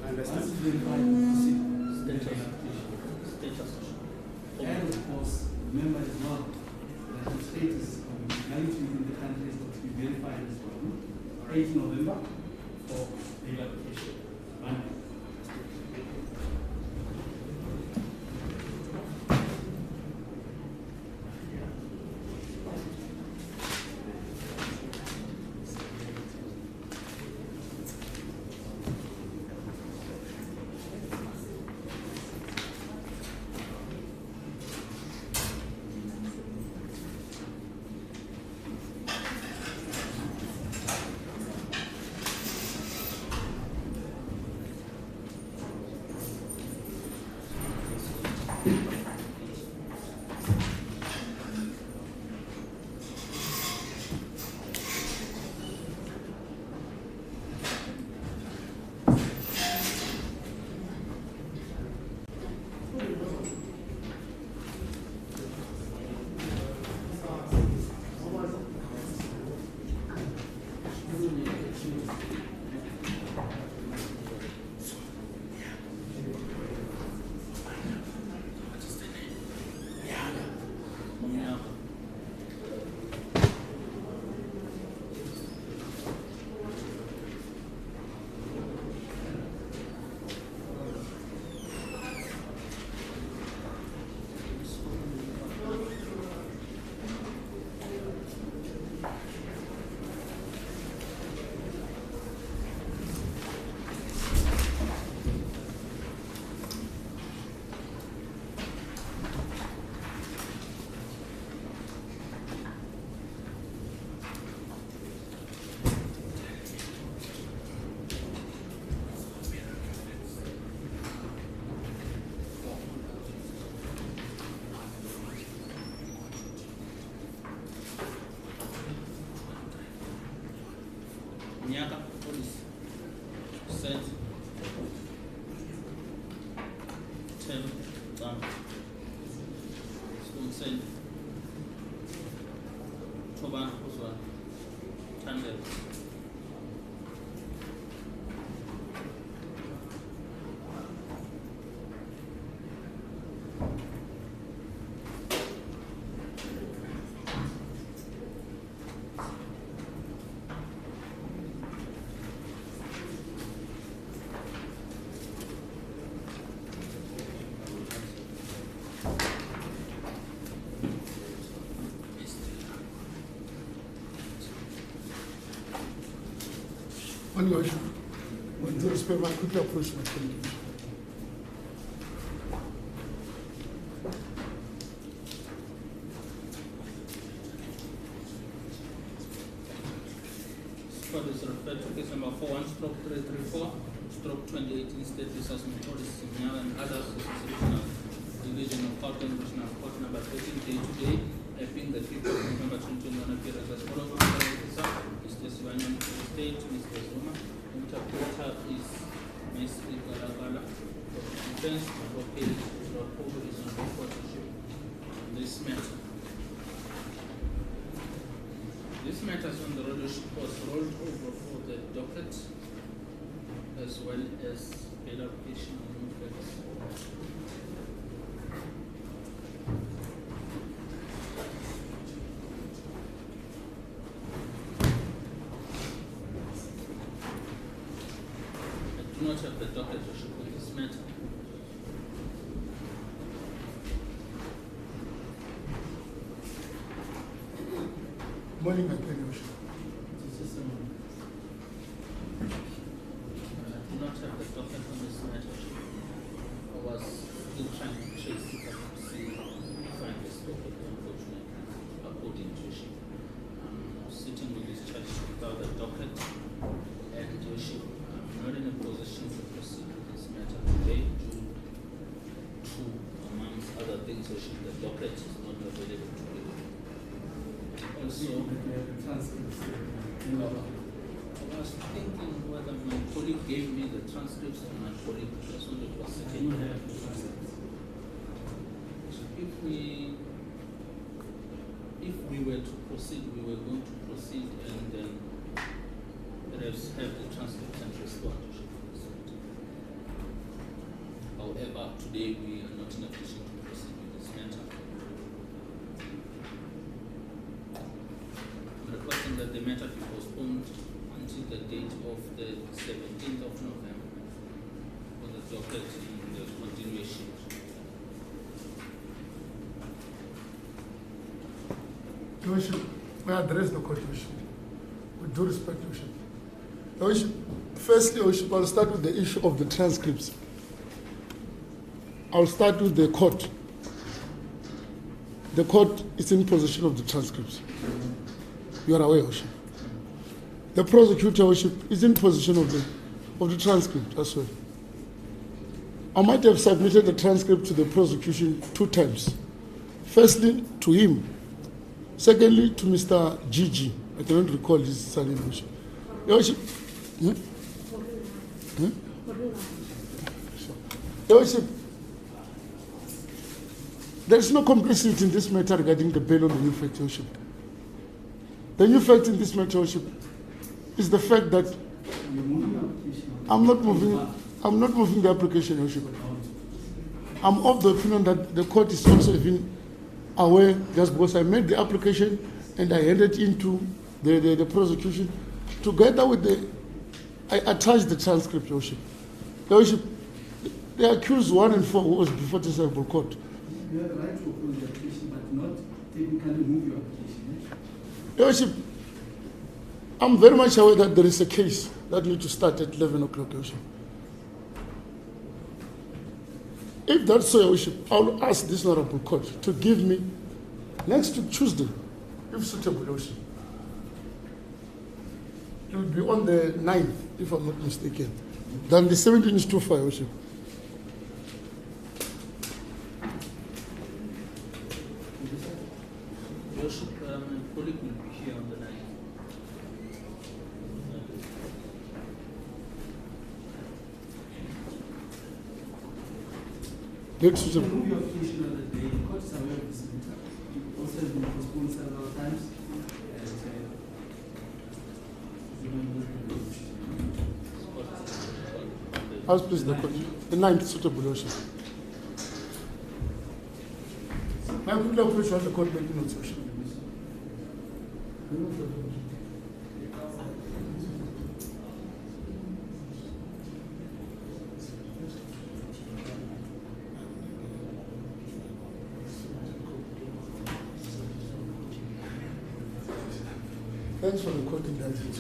Understood. Once it's verified, we proceed. Status. And of course, remember as well that the status of legality within the country is going to be verified as well. 8 November for bail application. Monday. Nyaka, police. Set. 10. Done. School send. Toban, Oswan. Tandem. On your issue. With due respect, I quickly approach my colleague. Court is referred to case number 41/334/2018 State Assessment Policy and others Constitutional Division of Gauteng Regional Court number 13 day today, being the 5th of November 2021 appears as follows. Mr. Sivanyan State, Mr. Zuma. Interpreter is Ms. Igalagala. Defense advocate Rapobo is on reportership on this matter. This matter on the road was rolled over for the docket as well as bail application on facts. I do not have the docket to show on this matter. Morning, my colleague. I do not have the docket on this matter. I was still trying to trace if I could find this docket, unfortunately, according to she. I'm sitting with this charge without the docket, and she, I'm not in a position to proceed with this matter today due to, amongst other things, the docket is not available to me. Also, the transcripts. I was thinking whether my colleague gave me the transcripts or my colleague just wanted to I sitting. don't have the transcripts. If we were to proceed, we were going to proceed and then perhaps have the transcripts and respond. However, today we are not in a position to proceed with this matter. I'm requesting that the matter be postponed until the date of the 17th of November for the docket in the continuation. Your Worship, may I address the court, Your Worship? With due respect, Your Worship. Your Worship, firstly, Your Worship, I'll start with the issue of the transcripts. I'll start with the court. The court is in possession of the transcripts. You are aware, Your Worship. The prosecutor, Your Worship, is in possession of the transcript as well. I might have submitted the transcript to the prosecution 2 times. Firstly, to him. Secondly, to Mr. Gigi. I cannot recall his surname, Your Worship. Your Worship. Your Worship, there is no complicity in this matter regarding the bail on the new fact, Your Worship. The new fact in this matter, Your Worship, is the fact that I'm not moving the application, Your Worship. I'm of the opinion that the court is also even aware, just because I made the application and I handed into the prosecution together with I attached the transcript, Your Worship. Your Worship, the accused 1 and 4 who was before the civil court. You have the right to oppose the application, but not technically move your application. Your Worship, I'm very much aware that there is a case that needs to start at 11 o'clock, Your Worship. If that's so, Your Worship, I'll ask this honorable court to give me next week Tuesday, if suitable, Your Worship. It will be on the 9th, if I'm not mistaken. Then the 17th is too far, Your Worship. Your Worship, my colleague will be here on the 9th. Next week. Move your application on the day. The court is aware of this matter. It also has been postponed several times. House, please, the court. The 9th suitable, Your Worship. May I quickly approach the court making notes, Your Worship? Thanks for the court indulgence.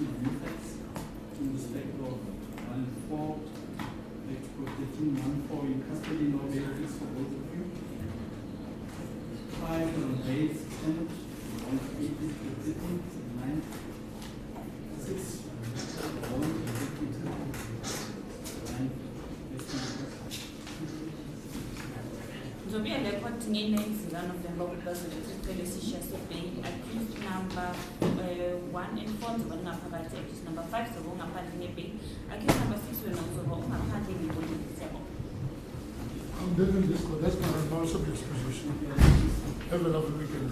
application of new facts in respect of 1-4, 13-1-4 in custody, no bail fixed for both of you. 5 on bail extended, 1-8 to 9. 6 Nzobia record names in one of them because the decision being accused number 1 informed when accused number 5 so wrong accused number 6 when also wrong I'm doing this because that's my responsible disposition. Have a lovely weekend.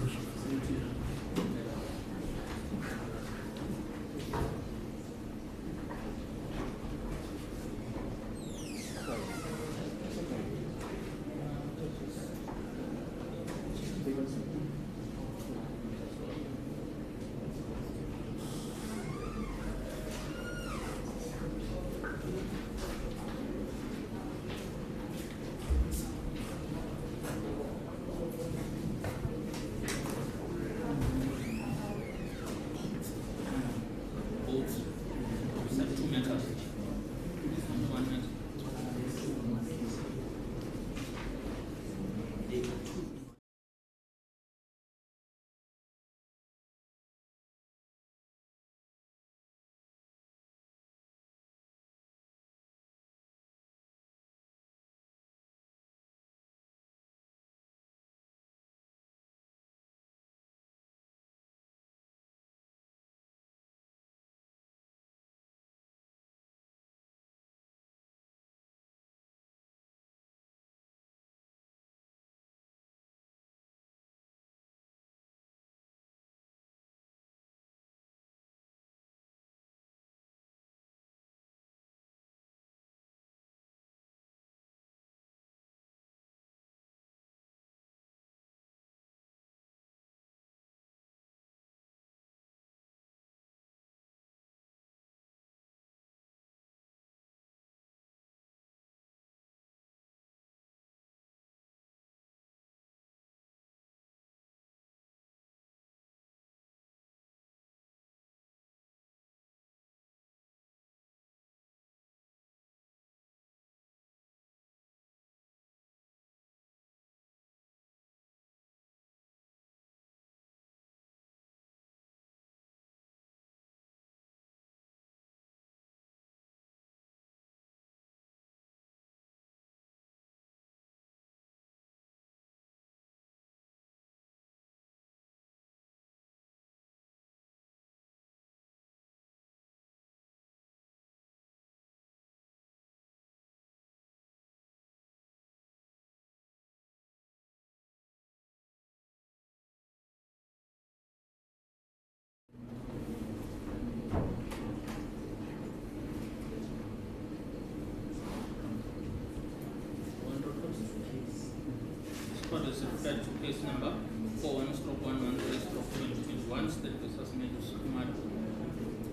Court is referred to case number 41/113/2021, State Business Sukumar,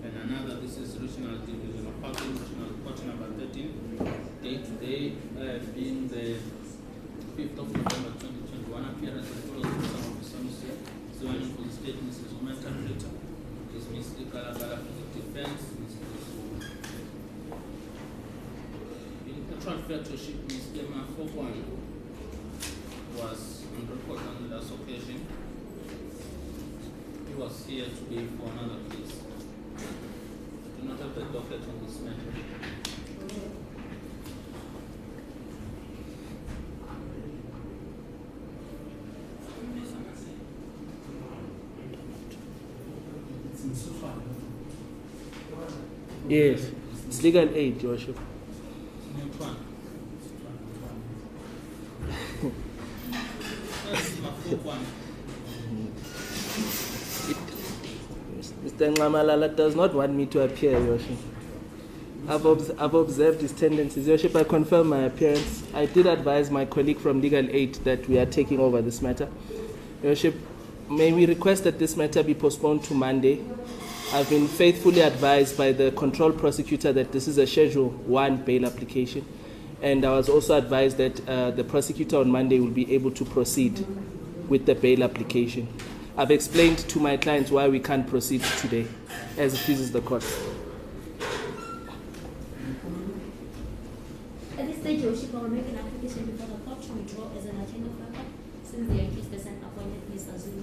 and another, this is Regional Division of Housing, Regional Court number 13, day today, being the 5th of November 2021, appearance and follows the some of the songs here. So, I for the state, Mrs. Omenta Rita, is Ms. Kalabala for the defense, in the transfer to ship Ms. Gemma Fokwan was on record on the last occasion. He was here today for another case. Do not have the docket on this matter. Yes, it's legal aid, Your Worship. Mr. Ngamalala does not want me to appear, Your Worship. I've observed his tendencies. Your Worship, I confirm my appearance. I did advise my colleague from Legal Aid that we are taking over this matter. Your Worship, may we request that this matter be postponed to Monday? I've been faithfully advised by the control prosecutor that this is a Schedule 1 bail application. And I was also advised that the prosecutor on Monday will be able to proceed with the bail application. I've explained to my clients why we can't proceed today, as it pleases the court. At this stage, Your Worship, I will make an application before the court to withdraw as an attendant of record since the accused has appointed Mr. Zulu.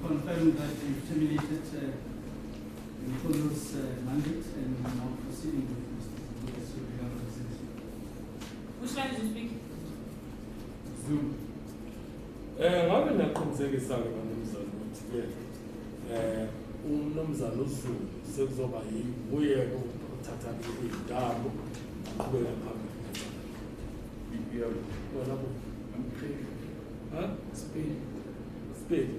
Confirm that you've terminated Nkolo's mandate and now proceeding with Mr. Zulu's representation. Which line do you speak? Zoom. Ngabe nakuqinisekisa-ke kaMnumzane ukuthi-ke uMnumzane uZulu sekuzoba nguye othatha iy'ntambo aqhubeka phambili. Wena bo? Spain.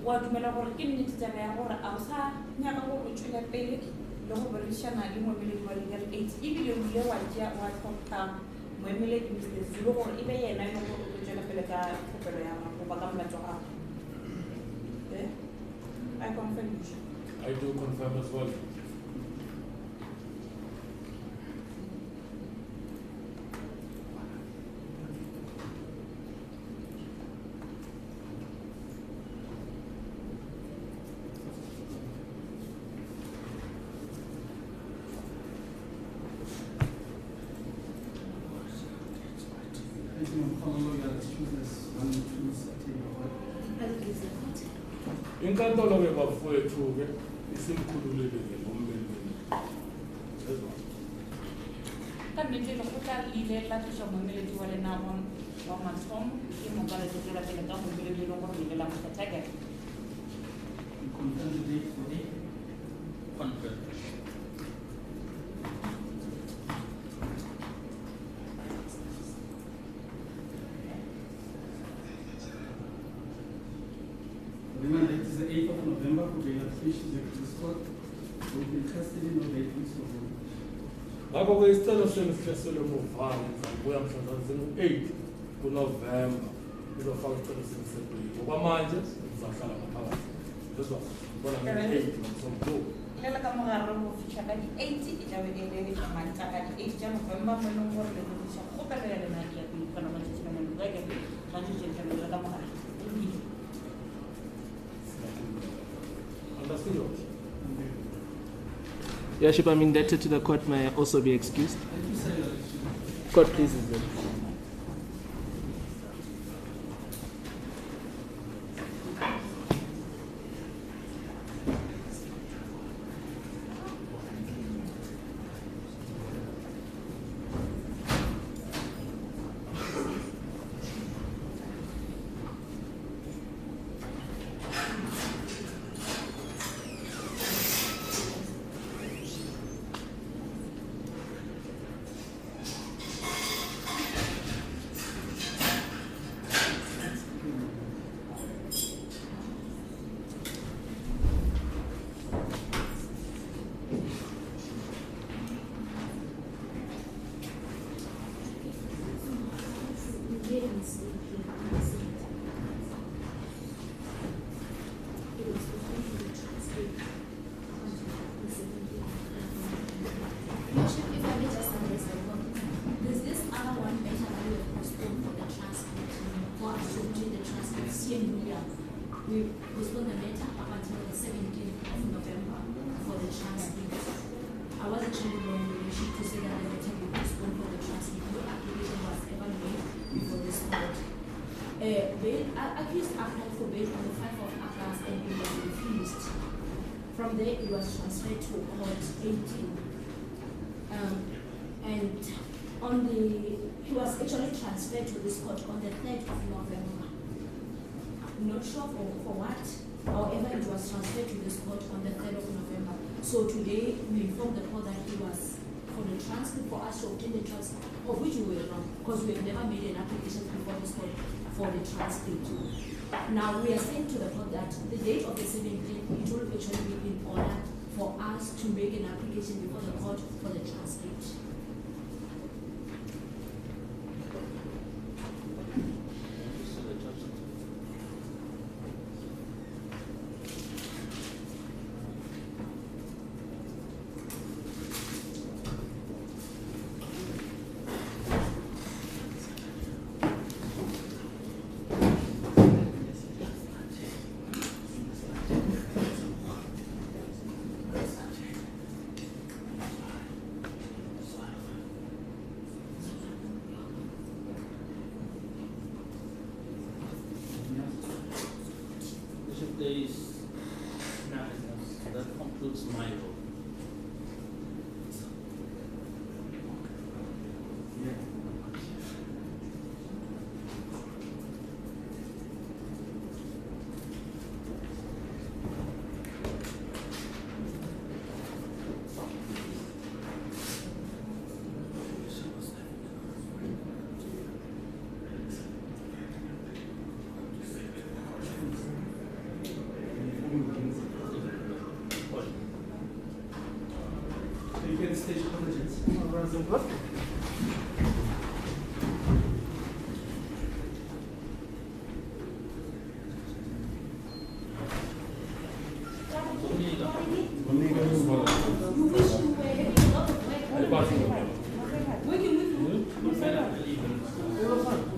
Wa dumela gore ke nnete taba ya gore a o sa nyaka gore o tswela pele le go berekisana le moemeledi wa legal aid ebile o ile wa tlhoka moemeledi Mr. Zulu gore e be yena e leng gore o tswela pele ka kgopelo ya gago ba ka molato wa gago. I confirm. I do confirm as well. Inkantolo ke bafowethu-ke isimkhululile-ke ngombelweni. Ka nnete le go tla ile la thusa moemeledi wa lena wa mathomo ke mo ka le tswela pele ka moemeledi le gore le la mo kgetha. Confirm the date for it. Confirm. Remember, it is the 8th of November for the officials of this court. Will be custody no date for vote. Ngakho-ke isicelo senu sihleselwe muvalo ngizakubuya mhlazana zingu-8 kuNovemba uzofaka isicelo senu seplay. Ngokwamanje sizahlala ngaphakathi. Lezwa bona nge-8 ngomsombuluko. Lela ka mogare go fitlha ka di-8 e tlabe e le mantla ka di-8 tša November mo e leng gore le tloša kgopelo ya lena ke ya go ikana matšatšinamelo ka ke matšatšinamelo ka mogare. Understood? Your Worship, I'm indebted to the court. May I also be excused? Court, please. We postponed the matter up until the 17th of November for the transcript. I was actually going to say that the matter will be postponed for the transcript. No application was ever made before this court. Accused applied for bail on the 5th of April discussed and it was refused. From there, it was transferred to court 18. And he was actually transferred to this court on the 3rd of November. I'm not sure for what. However, it was transferred to this court on the 3rd of November. So today, we informed the court that he was for the transcript, for us to obtain the transcript, of which we were wrong, because we have never made an application before this court for the transcript. Now, we are saying to the court that the date of the 17th, it will actually be in order for us to make an application before the court for the transcript. There is nothing else. That concludes my role. You can stage apologies. You wish you were having a lot of work. Working with you. Having a lot of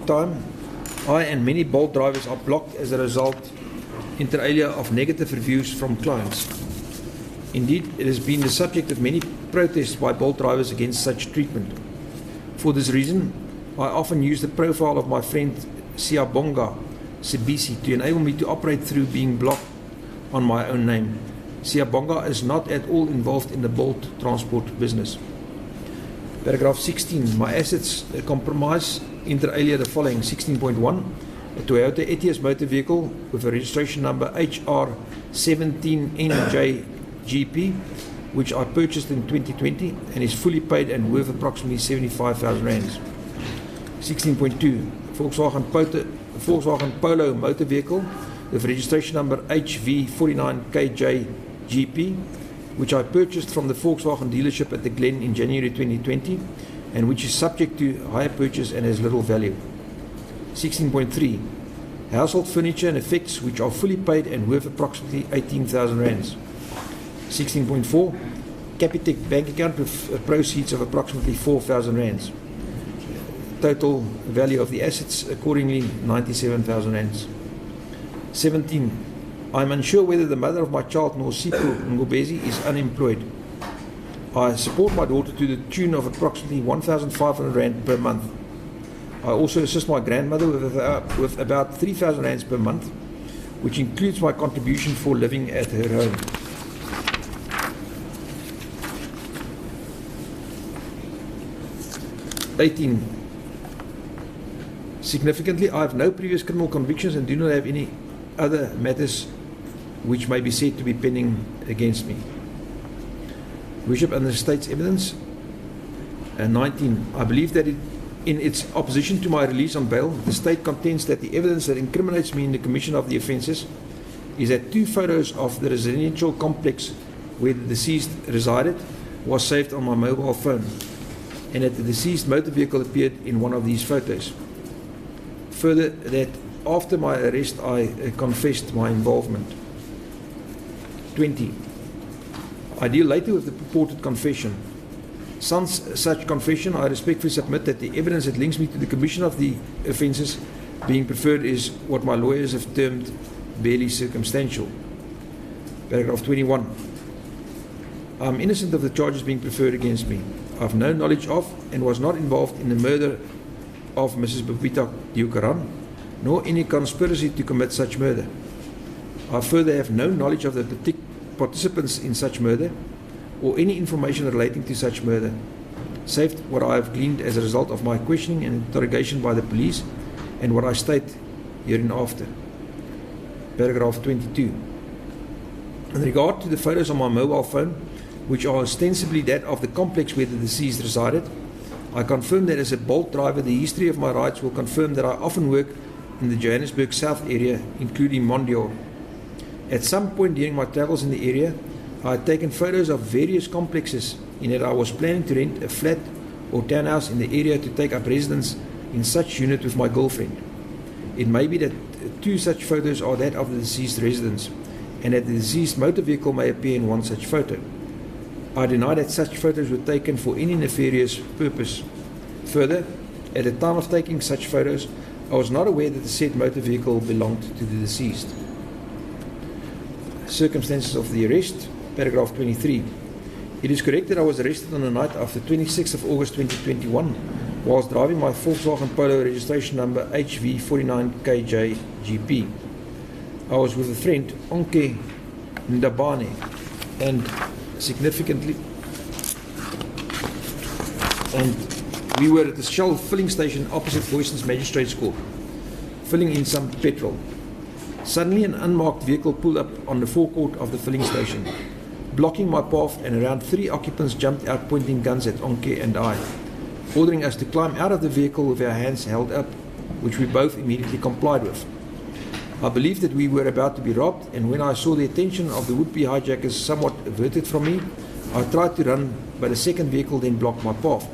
time, I and many Bolt drivers are blocked as a result, inter alia, of negative reviews from clients. Indeed, it has been the subject of many protests by Bolt drivers against such treatment. For this reason, I often use the profile of my friend Siabonga SABC to enable me to operate through being blocked on my own name. Siabonga is not at all involved in the Bolt transport business. Paragraph 16. My assets compromise inter alia the following. 16.1. A Toyota Etios motor vehicle with a registration number HR17NJGP, which I purchased in 2020 and is fully paid and worth approximately 75,000 rands. 16.2. Volkswagen Polo motor vehicle with registration number HV49KJGP, which I purchased from the Volkswagen dealership at the Glen in January 2020 and which is subject to hire purchase and has little value. 16.3. Household furniture and effects which are fully paid and worth approximately 18,000 rands. 16.4. Capitec bank account with proceeds of approximately 4,000 rands. Total value of the assets accordingly 97,000 rands. 17. I am unsure whether the mother of my child, Nosipho Ngobezi, is unemployed. I support my daughter to the tune of approximately 1,500 rand per month. I also assist my grandmother with about 3,000 rands per month, which includes my contribution for living at her home. Significantly, I have no previous criminal convictions and do not have any other matters which may be said to be pending against me. Worship under the state's evidence. 19. I believe that in its opposition to my release on bail, the state contends that the evidence that incriminates me in the commission of the offences is that 2 photos of the residential complex where the deceased resided was saved on my mobile phone, and that the deceased motor vehicle appeared in one of these photos. Further, that after my arrest I confessed my involvement. 20. I deal later with the purported confession. Since such confession, I respectfully submit that the evidence that links me to the commission of the offences being preferred is what my lawyers have termed barely circumstantial. Paragraph 21. I am innocent of the charges being preferred against me. I have no knowledge of and was not involved in the murder of Mrs. Babita Deokaran, nor any conspiracy to commit such murder. I further have no knowledge of the participants in such murder or any information relating to such murder, save what I have gleaned as a result of my questioning and interrogation by the police and what I state hereinafter. Paragraph 22. In regard to the photos on my mobile phone, which are ostensibly that of the complex where the deceased resided, I confirm that as a Bolt driver, the history of my rides will confirm that I often work in the Johannesburg South area, including Mondial. At some point during my travels in the area, I had taken photos of various complexes in that I was planning to rent a flat or townhouse in the area to take up residence in such unit with my girlfriend. It may be that 2 such photos are that of the deceased residence, and that the deceased motor vehicle may appear in one such photo. I deny that such photos were taken for any nefarious purpose. Further, at the time of taking such photos, I was not aware that the said motor vehicle belonged to the deceased. Circumstances of the arrest. Paragraph 23. It is correct that I was arrested on the night of the 26th of August 2021 whilst driving my Volkswagen Polo registration number HV49KJGP. I was with a friend, Onke Ndabane, and we were at the Shell filling station opposite Voicen's Magistrates Court, filling in some petrol. Suddenly an unmarked vehicle pulled up on the forecourt of the filling station, blocking my path, and around 3 occupants jumped out pointing guns at Onke and I, ordering us to climb out of the vehicle with our hands held up, which we both immediately complied with. I believed that we were about to be robbed, and when I saw the attention of the would-be hijackers somewhat averted from me, I tried to run, but a second vehicle then blocked my path,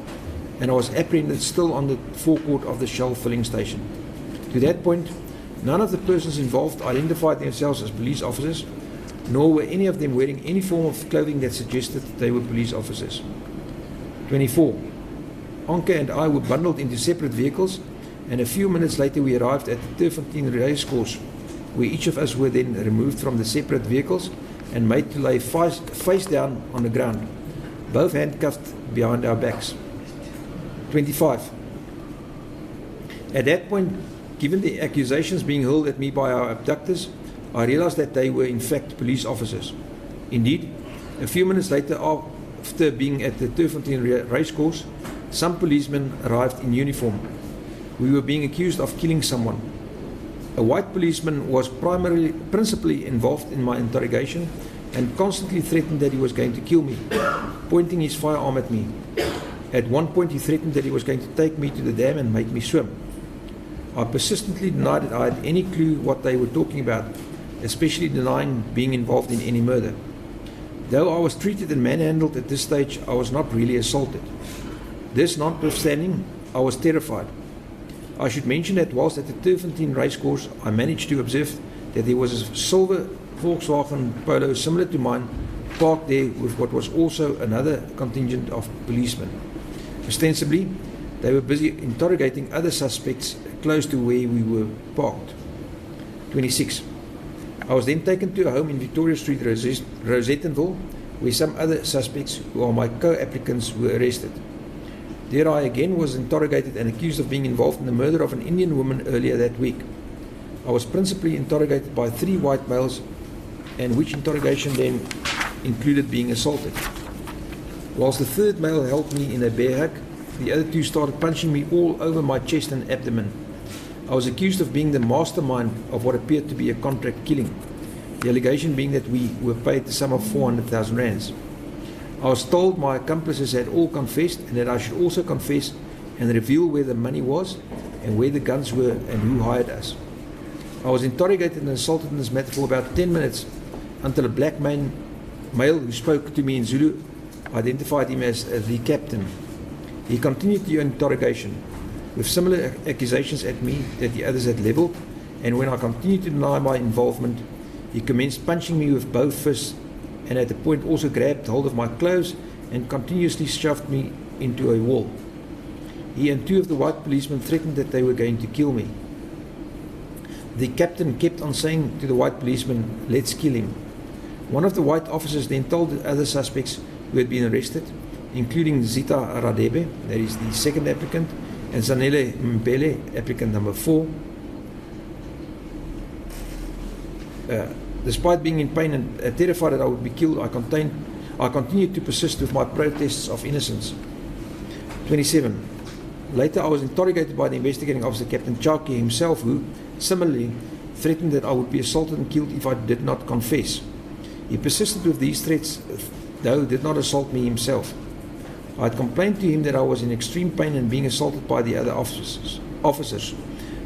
and I was apprehended still on the forecourt of the Shell filling station. To that point, none of the persons involved identified themselves as police officers, nor were any of them wearing any form of clothing that suggested they were police officers. 24. Onke and I were bundled into separate vehicles and a few minutes later we arrived at the Turffontein race course, where each of us were then removed from the separate vehicles and made to lay face down on the ground, both handcuffed behind our backs. 25. At that point, given the accusations being hurled at me by our abductors, I realized that they were in fact police officers. Indeed, a few minutes later, after being at the Turffontein racecourse, some policemen arrived in uniform. We were being accused of killing someone. A white policeman was principally involved in my interrogation and constantly threatened that he was going to kill me, pointing his firearm at me. At one point he threatened that he was going to take me to the dam and make me swim. I persistently denied that I had any clue what they were talking about, especially denying being involved in any murder. Though I was treated and manhandled at this stage, I was not really assaulted. This notwithstanding, I was terrified. I should mention that whilst at the Turffontein racecourse, I managed to observe that there was a silver Volkswagen Polo similar to mine parked there with what was also another contingent of policemen. Ostensibly, they were busy interrogating other suspects close to where we were parked. 26. I was then taken to a home in Victoria Street, Rosettenville, where some other suspects who are my co-applicants were arrested. There I again was interrogated and accused of being involved in the murder of an Indian woman earlier that week. I was principally interrogated by 3 white males, and which interrogation then included being assaulted. Whilst the third male held me in a bear hug, the other 2 started punching me all over my chest and abdomen. I was accused of being the mastermind of what appeared to be a contract killing, the allegation being that we were paid the sum of 400,000 rands. I was told my accomplices had all confessed and that I should also confess and reveal where the money was and where the guns were and who hired us. I was interrogated and assaulted in this matter for about 10 minutes until a black male who spoke to me in Zulu identified him as the captain. He continued the interrogation with similar accusations at me that the others had levelled, and when I continued to deny my involvement, he commenced punching me with both fists and at a point also grabbed hold of my clothes and continuously shoved me into a wall. He and 2 of the white policemen threatened that they were going to kill me. The captain kept on saying to the white policeman, "Let's kill him." One of the white officers then told the other suspects who had been arrested, including Zita Radebe, that is the second applicant, and Zanele Mbele, applicant number 4. Despite being in pain and terrified that I would be killed, I continued to persist with my protests of innocence. 27. Later I was interrogated by the investigating officer, Captain Chauke himself, who similarly threatened that I would be assaulted and killed if I did not confess. He persisted with these threats, though did not assault me himself. I had complained to him that I was in extreme pain and being assaulted by the other officers.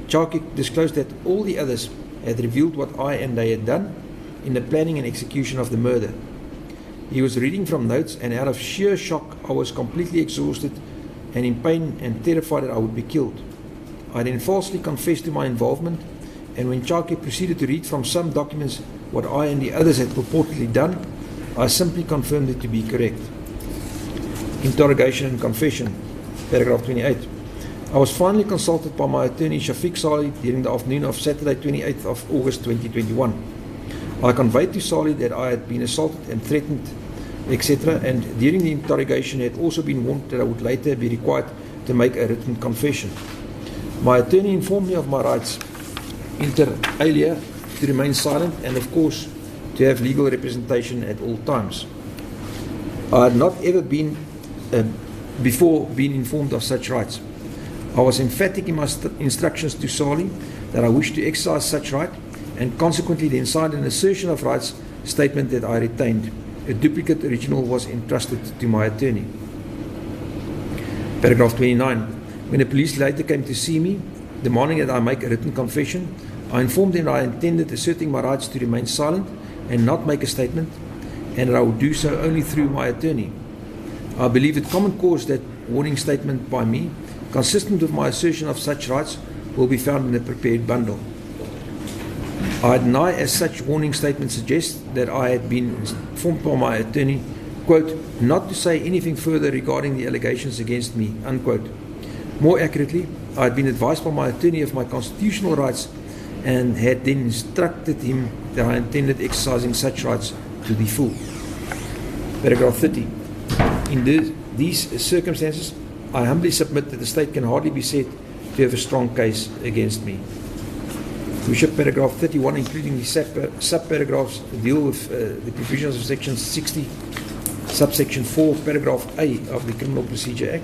Chauke disclosed that all the others had revealed what I and they had done in the planning and execution of the murder. He was reading from notes, and out of sheer shock I was completely exhausted and in pain and terrified that I would be killed. I then falsely confessed to my involvement, and when Chauke proceeded to read from some documents what I and the others had purportedly done, I simply confirmed it to be correct. Interrogation and confession. Paragraph 28. I was finally consulted by my attorney Shafiq Salih during the afternoon of Saturday 28th of August 2021. I conveyed to Salih that I had been assaulted and threatened, etc., and during the interrogation had also been warned that I would later be required to make a written confession. My attorney informed me of my rights, inter alia, to remain silent and of course to have legal representation at all times. I had not ever been before been informed of such rights. I was emphatic in my instructions to Salih that I wished to exercise such right, and consequently then signed an assertion of rights statement that I retained. A duplicate original was entrusted to my attorney. Paragraph 29. When the police later came to see me, demanding that I make a written confession, I informed them that I intended asserting my rights to remain silent and not make a statement, and that I would do so only through my attorney. I believe it common cause that warning statement by me, consistent with my assertion of such rights, will be found in the prepared bundle. I deny as such warning statement suggests that I had been informed by my attorney, quote, not to say anything further regarding the allegations against me, unquote. More accurately, I had been advised by my attorney of my constitutional rights and had then instructed him that I intended exercising such rights to the full. Paragraph 30. In these circumstances, I humbly submit that the state can hardly be said to have a strong case against me. Bishop, paragraph 31, including the sub-paragraphs, deal with the provisions of section 60, subsection 4, paragraph A of the Criminal Procedure Act.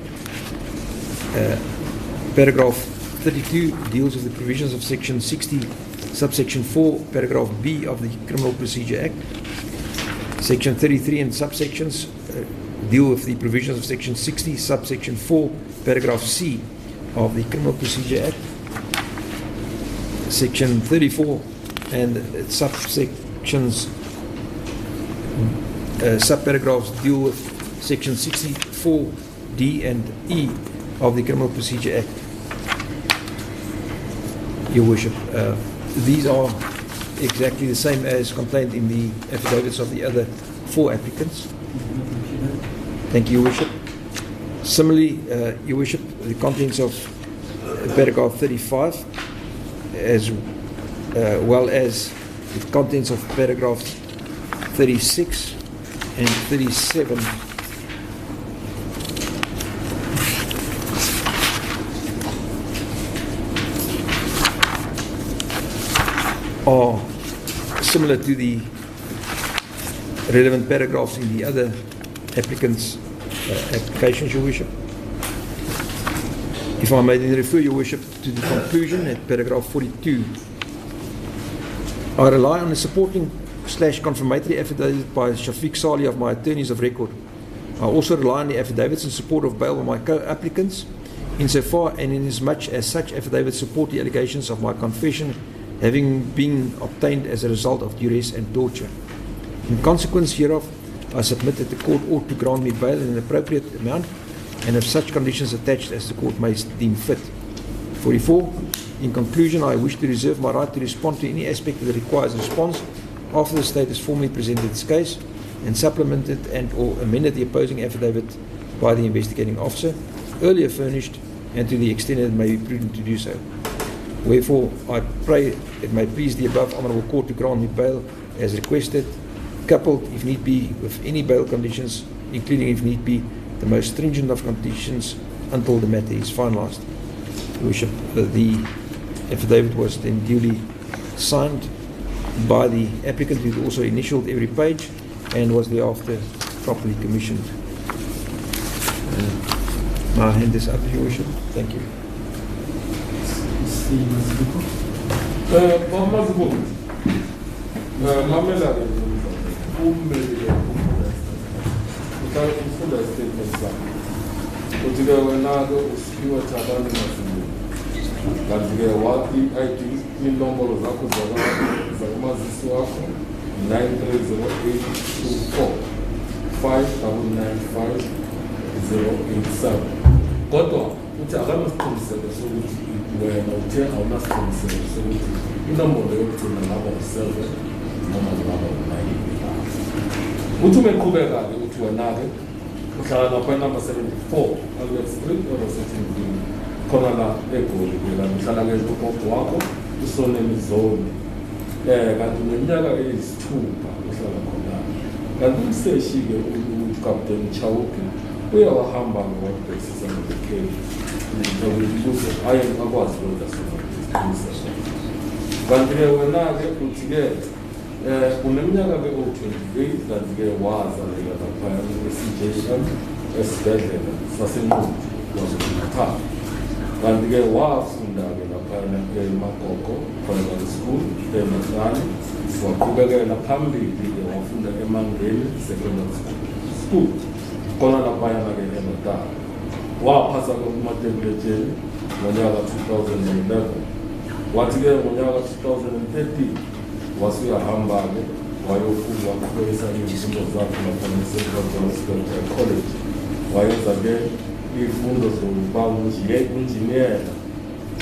Paragraph 32 deals with the provisions of section 60, subsection 4, paragraph B of the Criminal Procedure Act. Section 33 and subsections deal with the provisions of section 60, subsection 4, paragraph C of the Criminal Procedure Act. Section 34 and subsections, subparagraphs deal with section 64 D and E of the Criminal Procedure Act. Your Worship, these are exactly the same as contained in the affidavits of the other 4 applicants. Thank you, Your Worship. Similarly, Your Worship, the contents of paragraph 35, as well as the contents of paragraph 36 and 37 are similar to the relevant paragraphs in the other applicants' applications, Your Worship. If I may then refer, Your Worship, to the conclusion at paragraph 42. I rely on the supporting / confirmatory affidavit by Shafiq Salih of my attorneys of record. I also rely on the affidavits in support of bail by my co-applicants, insofar and inasmuch as such affidavits support the allegations of my confession having been obtained as a result of duress and torture. In consequence hereof, I submit that the court ought to grant me bail in an appropriate amount and of such conditions attached as the court may deem fit. 44. In conclusion, I wish to reserve my right to respond to any aspect that requires response after the state has formally presented its case and supplemented and or amended the opposing affidavit by the investigating officer, earlier furnished, and to the extent that it may be prudent to do so. Wherefore, I pray it may please the above honourable court to grant me bail as requested, coupled, if need be, with any bail conditions, including, if need be, the most stringent of conditions until the matter is finalised. Worship, the affidavit was then duly signed by the applicant, who also initialed every page and was thereafter properly commissioned. My hand is up, Your Worship. Thank you. kanti-ke wathi ID inombolo zakho zakumazisi wakho 930824 595087 kodwa uthi akanasiqiniseko sokuthi wena uthe awunasiqiniseko sokuthi inombolo yokugcina ngaba u7 noma ngaba u9. Uthi umeqhubeka-ke uthi wena-ke uhlala lapha number 74 Albert Street Orosetin khona la eGoli la uhlala-ke ugogo wakho usoneni zone kanti neminyaka eyisithupha uhlala khona. Kanti umseshi-ke uCaptain Chauke uyawahamba ngokubhekisisa ngobukheli ukuze aye akwazi ukwenza sona. Kanti-ke wena-ke uthi-ke uneminyaka-ke o-28 kanti-ke wazalela laphaya e-CJM esibhedlela sasenqumbi KwaZulu-Natal. Kanti-ke wafunda-ke laphaya eMagogo Primary School eMatlani, waqhubekela phambili-ke wafunda eMangeni Secondary School khona laphayana-ke eNatal. Waphasa-ke umatriculetsheni ngonyaka 2011. Wathi-ke ngonyaka 2013 wasuyahamba-ke wayofunda waqhubekisa izifundo zakhe lapha eCentral Johannesburg College. Wayenza-ke izifundo zokuba unjiniyela,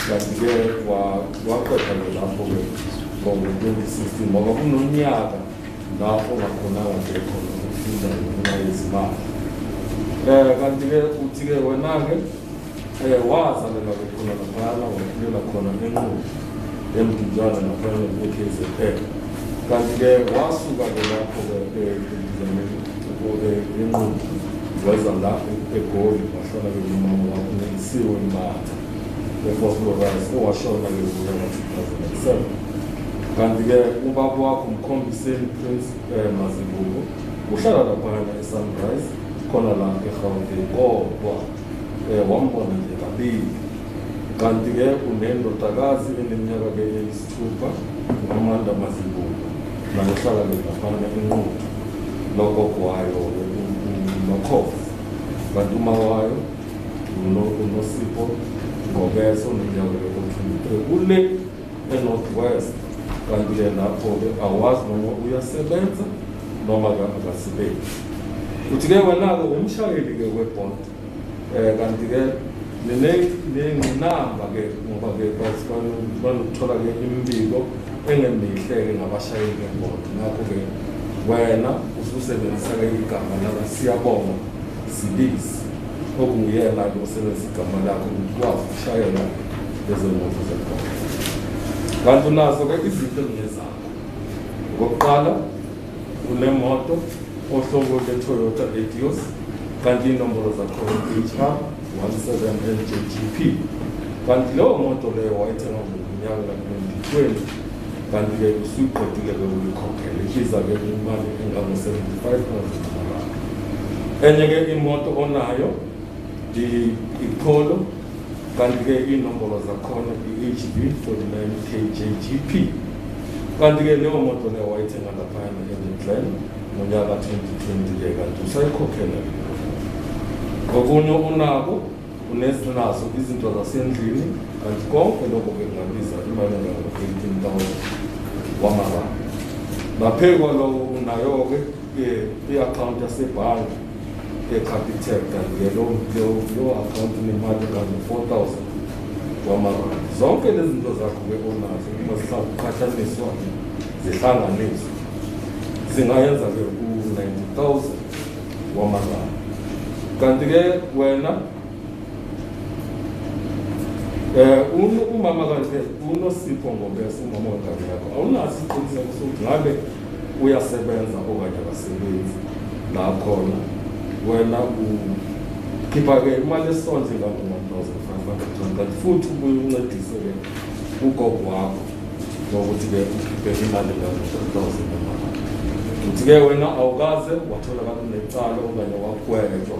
kanti-ke waqeda-ke lapho-ke ngo-2016 ngoba kunonyaka lapho ongakhonanga-ke khona ukufunda ngenxa yezimali. Kanti-ke uthi-ke wena-ke wazalela khona laphana wakhulela khona enqulu emdudwana naphana eKZN. Kanti-ke wasuka-ke lapho-ke enqulu weza la eGoli wahlala-ke nomama wakho nelisiwe imbatha eFoslorise owashona-ke ngo-2007. Kanti-ke ubaba wakho uMkhombiseni Prince Mazibuko uhlala laphana eSunrise khona la eGauteng kodwa wambona nje kabili. Kanti-ke unendodakazi eneminyaka-ke eyisithupha uAmanda Mazibuko naye uhlala-ke laphana enqulu nogogo wayo-ke uNokhofu. Kanti uma wayo uNosipho Ngobeso oneminyaka-ke o-23 kule eNorth West. Kanti-ke lapho-ke awazi noma uyasebenza noma-ke akasebenzi. Kuthi-ke wena-ke umshayeli-ke we-Bolt. Kanti-ke nenamba-ke ngoba-ke banokuthola-ke imibiko engemihle-ke ngabashayeli be-Bolt. Ngakho-ke wena ususebenzisa-ke igama lakaSiyabonga Sibisi okunguyena-ke osebenzisa igama lakho ukwazi ukushayela lezo moto ze-Bolt. Kanti unazo-ke izinto engingezakho. Okokuqala unemoto ohlobo le-Toyota Etios kanti inombolo zakhona HR 17NJGP. Kanti leyo moto leyo wayithenga ngonyaka ka-2020. Kanti-ke usuyiqedile-ke ukuyikhokhela ibiza-ke imali engango-75,000. Enye-ke imoto onayo i-Polo kanti-ke inombolo zakhona i-HB 49KJGP. Kanti-ke leyo moto leyo wayithenga laphana eNedland ngonyaka 2020-ke kanti usayikhokhela. Ngokunye unako unenazo izinto zasendlini kanti konke lokho-ke kungabiza imali engango-18,000 wamarandi. Ngaphezu kwaloko unayo-ke i-akhawunti yasebhange eCapitec kanti-ke leyo akhawunti nemali engango-4,000 wamarandi. Zonke lezi zinto zakho-ke onazo uma ziqhathaniswa zihlanganiswa zingayenza-ke u-90,000 wamarandi. Kanti-ke wena umama kanti uNosipho Ngobeso umama wengane yakho awunaso isiqiniseko sokuthi ngabe uyasebenza okanye akasebenzi. La khona wena ukhipha-ke imali esondle engango-1,500 kanti futhi ubuye uncedise-ke ugogo wakho ngokuthi-ke ukhiphe imali engango-3,000 wamarandi. Uthi-ke wena awukaze watholakala unecala okanye wagwetshwa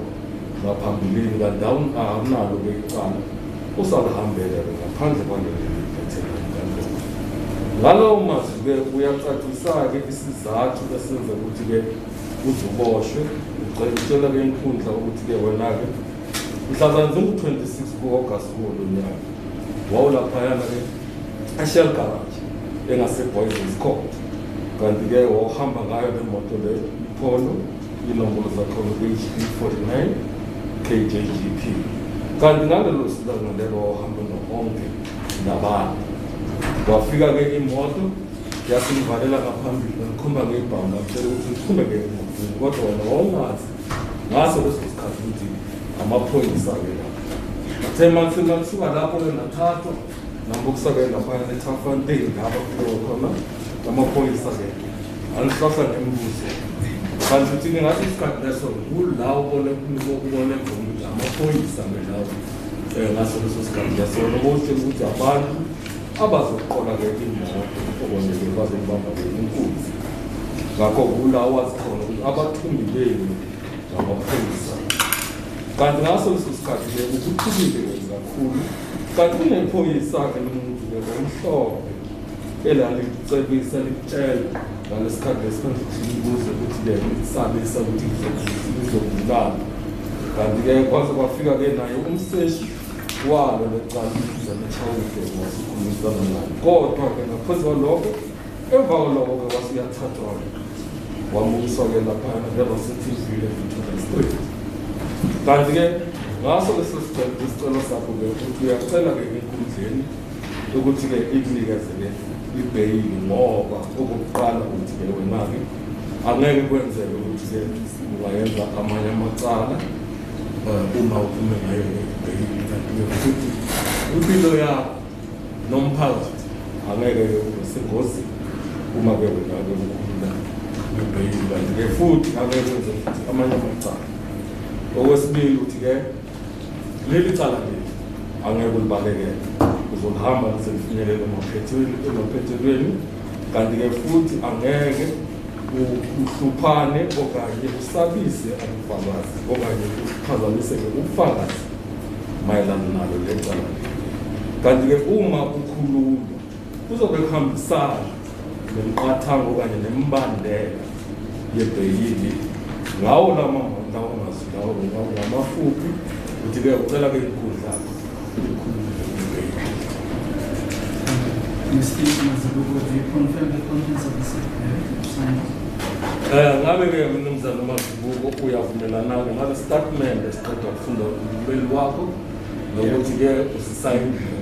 ngaphambilini kanti awunalo-ke icala usalihambele-ke ngaphandle kwaleli. Ngalowo mazwi-ke uyacacisa-ke isizathu esenza ukuthi-ke uzuboshwe ucela-ke inkundla ukuthi-ke wena-ke mhlazana zingu-26 ku-August kulo nyaka wawulaphayana-ke eShell Garage engase-Boysens Court. Kanti-ke wawuhamba ngayo le moto le Polo inombolo zakhona HB 49KJGP. Kanti ngalelo silanga lelo wawuhamba noonke nabantu. Wafika-ke imoto yasivalela ngaphambili ngikhomba ngebhanga ngitshela ukuthi ngiqhubeke emotweni kodwa wena wawungazi ngaso leso sikhathi ukuthi amaphoyisa-ke lapho. Athe makusuka lapho-ke nathathwa nambokusa-ke laphana eTafantein ngapha kuleyo khona amaphoyisa-ke angihlahla ngembuzo. Kanti uthi ngathi isikhathi leso kula ubone ukuthi amaphoyisa-ke lawo ngaso leso sikhathi yasona botshela ukuthi abantu abazoqola-ke imoto okwenzeke baze kubamba-ke inkunzi. Ngakho kula wazi khona ukuthi abathumbileni ngamaphoyisa. Kanti ngaso leso sikhathi-ke ukuthukile kakhulu. Kanti kunephoyisa-ke lomuntu-ke omhlophe elalicebisa likutshela ngalesikhathi lesikhathi libuze ukuthi-ke lisabisa ukuthi lizobulala. Kanti-ke kwaze kwafika-ke naye umseshi walo lecala izamechawuke wasikhulumisana naye. Kodwa-ke ngaphezu kwalokho emva kwalokho-ke wasuyathathwa-ke wamukiswa-ke laphana ngeRosetville Victoria Street. Kanti-ke ngaso leso isicelo sakho-ke ukuthi uyacela-ke enkundleni ukuthi-ke ikunikeze-ke ibheyili ngoba okokuqala ukuthi-ke wena-ke angeke kwenzeke ukuthi-ke ungayenza amanye amacala uma uphume ngayo kanti futhi impilo yakho nomphakathi angeke usengozini uma kukhuluma ngebhayili kanti-ke futhi angeke kwenze futhi amanye amacala. Okwesibili uthi-ke leli cala leli angeke ulibalekele, uzohamba lize lifinyelele emaphethelweni, kanti-ke futhi angeke uhluphane okanye usabise abufakazi okanye uphazamiseke ubufakazi mayelana nalo le cala leli. Kanti-ke uma ukhuluma kuzobe kuhambisana nemiqathango okanye nembandela yebhayili ngawo ngamafuphi uthi-ke ucela-ke inkundla ngabe-ke mnumzane uMazibuko uyavumelana-ke ngale statement esiqeda ukufunda umbeli wakho nokuthi-ke usisayinile.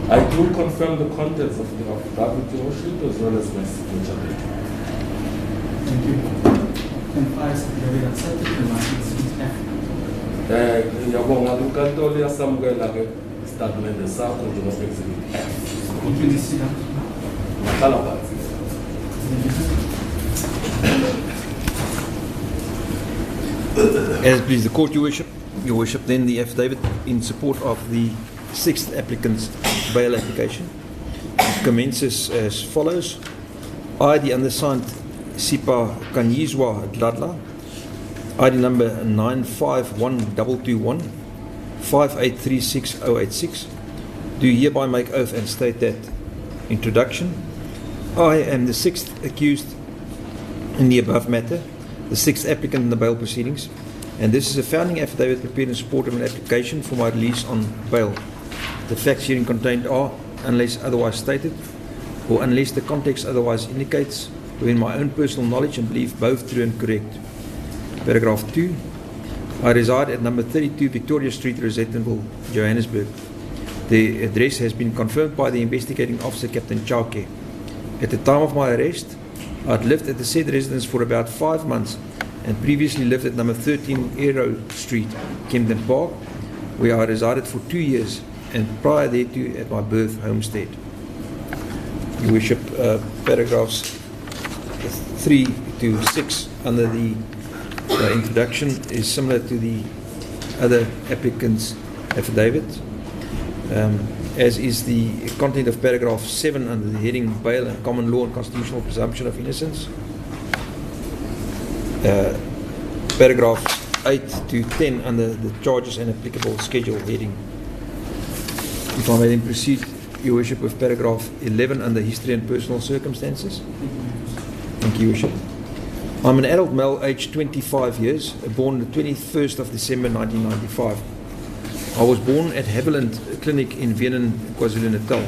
I do confirm the contents of the affidavit, Your Worship, as well as my signature. Thank you. Confirms affidavit accepted, the last is Ngiyabonga inkantolo yasamukela-ke isitatimende sakho njengomexhibit F. Ngihlala phansi. As please the court, Your Worship, then the affidavit in support of the sixth applicant's bail application commences as follows. I, the undersigned Sipa Kanyizwa Dladla, ID number 951221 5836086, do hereby make oath and state that, introduction, I am the sixth accused in the above matter, the sixth applicant in the bail proceedings, and this is a founding affidavit prepared in support of an application for my release on bail. The facts herein contained are, unless otherwise stated, or unless the context otherwise indicates, within my own personal knowledge and belief both true and correct. Paragraph 2. I reside at number 32 Victoria Street, Rosettenville, Johannesburg. The address has been confirmed by the investigating officer, Captain Chauke. At the time of my arrest, I had lived at the said residence for about 5 months and previously lived at number 13 Aero Street, Kempton Park, where I resided for 2 years, and prior thereto at my birth homestead. Your Worship, paragraphs 3 to 6 under the introduction is similar to the other applicant's affidavit, as is the content of paragraph 7 under the heading Bail and Common Law and Constitutional Presumption of Innocence. Paragraph 8 to 10 under the charges and applicable schedule heading. If I may then proceed, Your Worship, with paragraph 11 under history and personal circumstances. Thank you, Your Worship. I'm an adult male aged 25 years, born the 21st of December 1995. I was born at Haviland Clinic in Vienna, KwaZulu-Natal.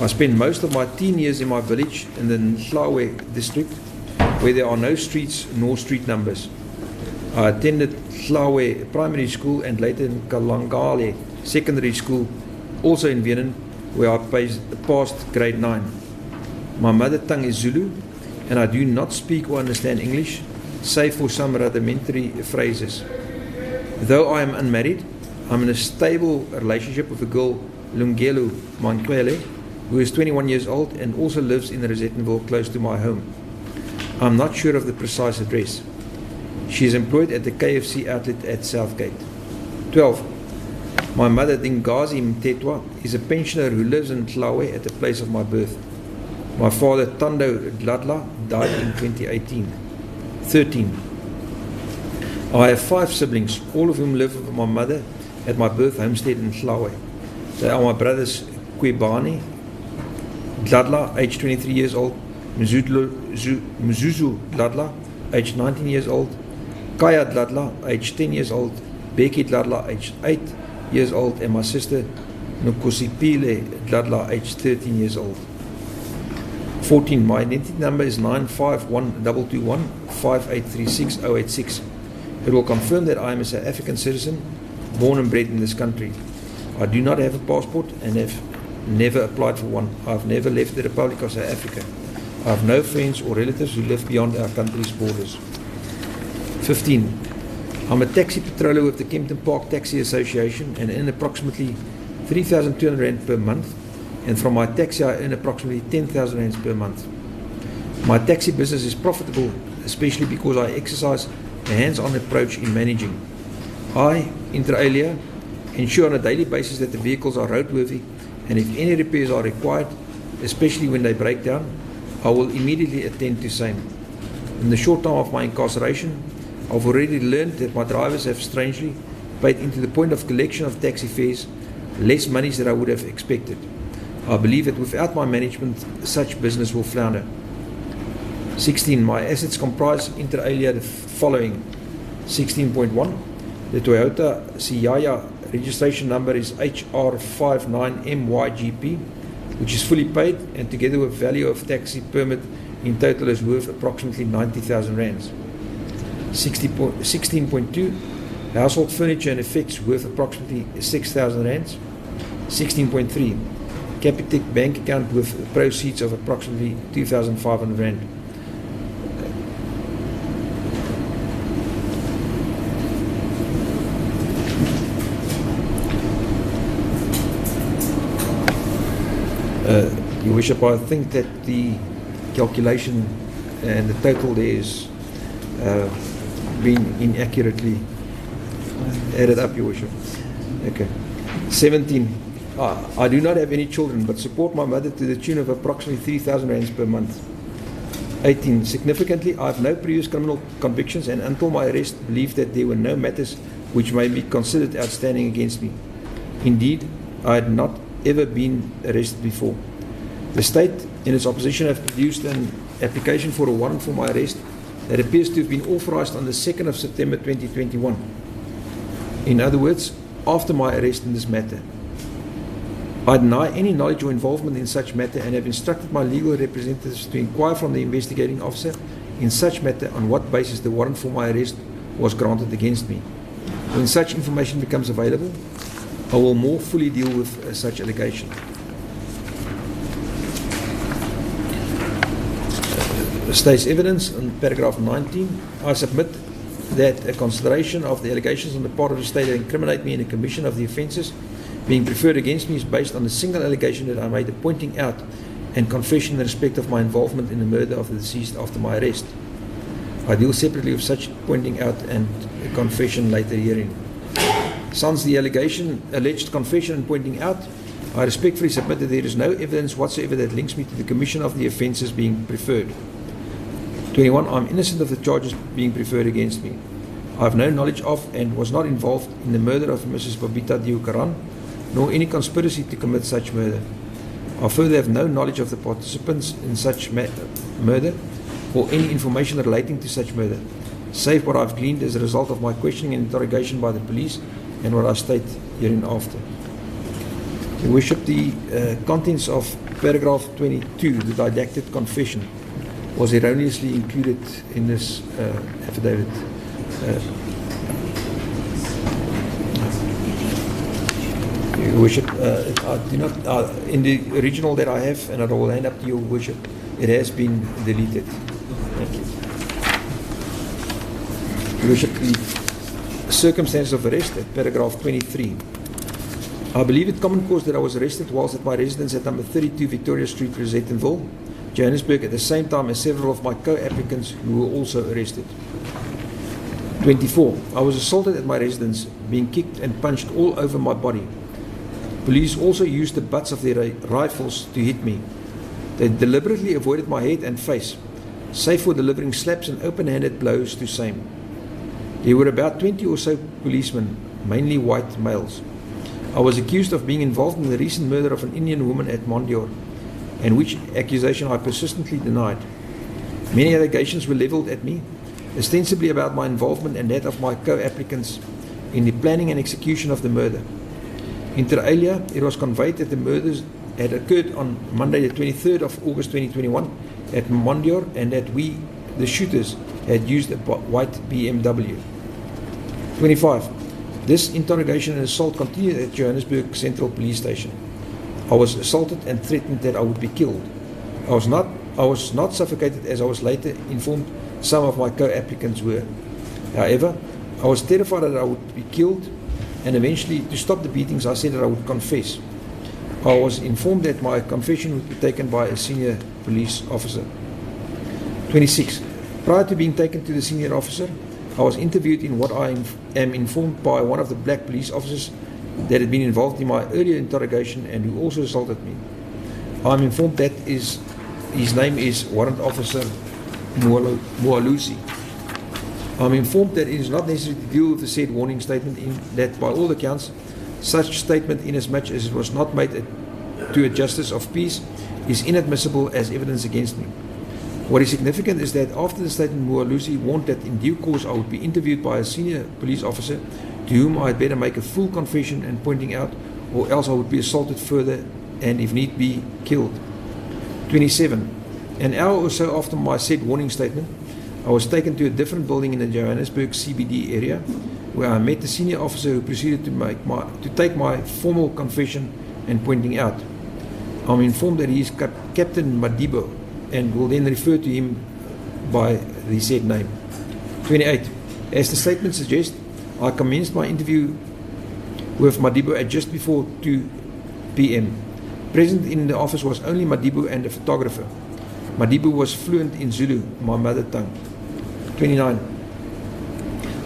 I spent most of my teen years in my village in the Nhlawe district, where there are no streets nor street numbers. I attended Nhlawe Primary School and later in Kalangale Secondary School, also in Vienna, where I passed grade 9. My mother tongue is Zulu, and I do not speak or understand English, save for some rudimentary phrases. Though I am unmarried, I'm in a stable relationship with a girl, Lungelo Mankwele, who is 21 years old and also lives in Rosettenville close to my home. I'm not sure of the precise address. She is employed at the KFC outlet at Southgate. 12. My mother, Dingazi Mtetwa, is a pensioner who lives in Nhlawe at the place of my birth. My father, Tando Dladla, died in 2018. 13. I have 5 siblings, all of whom live with my mother at my birth homestead in Nhlawe. They are my brothers Kwebani Dladla, aged 23 years old, Mzuzu Dladla, aged 19 years old, Kaya Dladla, aged 10 years old, Becky Dladla, aged 8 years old, and my sister Nukosipile Dladla, aged 13 years old. 14. My identity number is 951221 5836086. It will confirm that I am a South African citizen, born and bred in this country. I do not have a passport and have never applied for one. I have never left the Republic of South Africa. I have no friends or relatives who live beyond our country's borders. 15. I'm a taxi patroller with the Kempton Park Taxi Association and earn approximately 3,200 Rand per month, and from my taxi I earn approximately 10,000 Rand per month. My taxi business is profitable, especially because I exercise a hands-on approach in managing. I, inter alia, ensure on a daily basis that the vehicles are roadworthy, and if any repairs are required, especially when they break down, I will immediately attend to same. In the short time of my incarceration, I've already learned that my drivers have strangely paid into the point of collection of taxi fares less monies than I would have expected. I believe that without my management, such business will flounder. 16. My assets comprise inter alia the following. 16.1. The Toyota Siaya registration number is HR59MYGP, which is fully paid and together with value of taxi permit in total is worth approximately 90,000 rands. 16.2. Household furniture and effects worth approximately 6,000 rands. 16.3. Capitec bank account with proceeds of approximately 2,500 rand. Your Worship, I think that the calculation and the total there is been inaccurately added up, Your Worship. Okay. 17. I do not have any children, but support my mother to the tune of approximately 3,000 rands per month. 18. Significantly, I have no previous criminal convictions and until my arrest believe that there were no matters which may be considered outstanding against me. Indeed, I had not ever been arrested before. The state, in its opposition, have produced an application for a warrant for my arrest that appears to have been authorized on the 2nd of September 2021. In other words, after my arrest in this matter. I deny any knowledge or involvement in such matter and have instructed my legal representatives to inquire from the investigating officer in such matter on what basis the warrant for my arrest was granted against me. When such information becomes available, I will more fully deal with such allegation. State's evidence on paragraph 19. I submit that a consideration of the allegations on the part of the state that incriminate me in the commission of the offences being preferred against me is based on a single allegation that I made, pointing out and confession in respect of my involvement in the murder of the deceased after my arrest. I deal separately with such pointing out and a confession later herein. Sans the alleged confession and pointing out, I respectfully submit that there is no evidence whatsoever that links me to the commission of the offences being preferred. 21. I am innocent of the charges being preferred against me. I have no knowledge of and was not involved in the murder of Mrs. Babita Deokaran, nor any conspiracy to commit such murder. I further have no knowledge of the participants in such murder or any information relating to such murder, save what I have gleaned as a result of my questioning and interrogation by the police and what I state hereinafter. Your Worship, the contents of paragraph 22, the didactic confession, was erroneously included in this affidavit. Your Worship, I do not, in the original that I have, and I will hand up to Your Worship, it has been deleted. Thank you. Your Worship, the circumstances of arrest at paragraph 23. I believe it common cause that I was arrested whilst at my residence at number 32 Victoria Street, Rosettenville, Johannesburg, at the same time as several of my co-applicants who were also arrested. 24. I was assaulted at my residence, being kicked and punched all over my body. Police also used the butts of their rifles to hit me. They deliberately avoided my head and face, save for delivering slaps and open-handed blows to same. There were about 20 or so policemen, mainly white males. I was accused of being involved in the recent murder of an Indian woman at Mondior, and which accusation I persistently denied. Many allegations were levelled at me, ostensibly about my involvement and that of my co-applicants in the planning and execution of the murder. Inter alia, it was conveyed that the murders had occurred on Monday the 23rd of August 2021 at Mondior and that we, the shooters, had used a white BMW. 25. This interrogation and assault continued at Johannesburg Central Police Station. I was assaulted and threatened that I would be killed. I was not suffocated as I was later informed some of my co-applicants were. However, I was terrified that I would be killed, and eventually, to stop the beatings, I said that I would confess. I was informed that my confession would be taken by a senior police officer. 26. Prior to being taken to the senior officer, I was interviewed in what I am informed by one of the black police officers that had been involved in my earlier interrogation and who also assaulted me. I am informed that his name is Warrant Officer Mualusi. I am informed that it is not necessary to deal with the said warning statement, in that by all accounts, such statement, inasmuch as it was not made to a justice of peace, is inadmissible as evidence against me. What is significant is that after the statement, Mualusi warned that in due course I would be interviewed by a senior police officer to whom I had better make a full confession and pointing out, or else I would be assaulted further and, if need be, killed. 27. An hour or so after my said warning statement, I was taken to a different building in the Johannesburg CBD area, where I met the senior officer who proceeded to take my formal confession and pointing out. I'm informed that he is Captain Madibo and will then refer to him by the said name. 28. As the statement suggests, I commenced my interview with Madibo at just before 2 p.m. Present in the office was only Madibo and a photographer. Madibo was fluent in Zulu, my mother tongue. 29.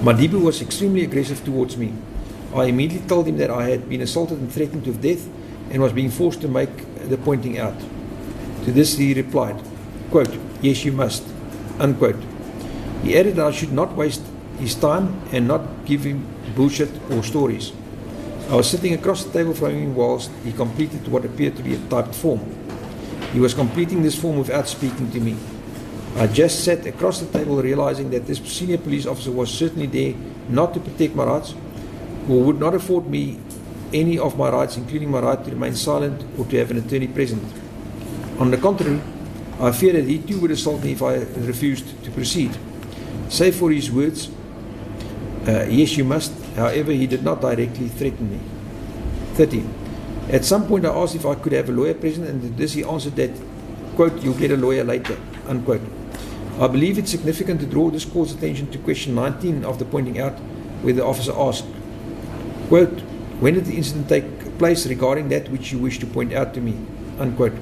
Madibo was extremely aggressive towards me. I immediately told him that I had been assaulted and threatened with death and was being forced to make the pointing out. To this he replied, quote, "Yes, you must," unquote. He added that I should not waste his time and not give him bullshit or stories. I was sitting across the table from him whilst he completed what appeared to be a typed form. He was completing this form without speaking to me. I just sat across the table realizing that this senior police officer was certainly there not to protect my rights, or would not afford me any of my rights, including my right to remain silent or to have an attorney present. On the contrary, I feared that he too would assault me if I refused to proceed. Save for his words, "Yes, you must." However, he did not directly threaten me. 30. At some point I asked if I could have a lawyer present, and to this he answered that, quote, "You'll get a lawyer later," unquote. I believe it's significant to draw this court's attention to question 19 of the pointing out, where the officer asked, quote, "When did the incident take place regarding that which you wish to point out to me?" unquote.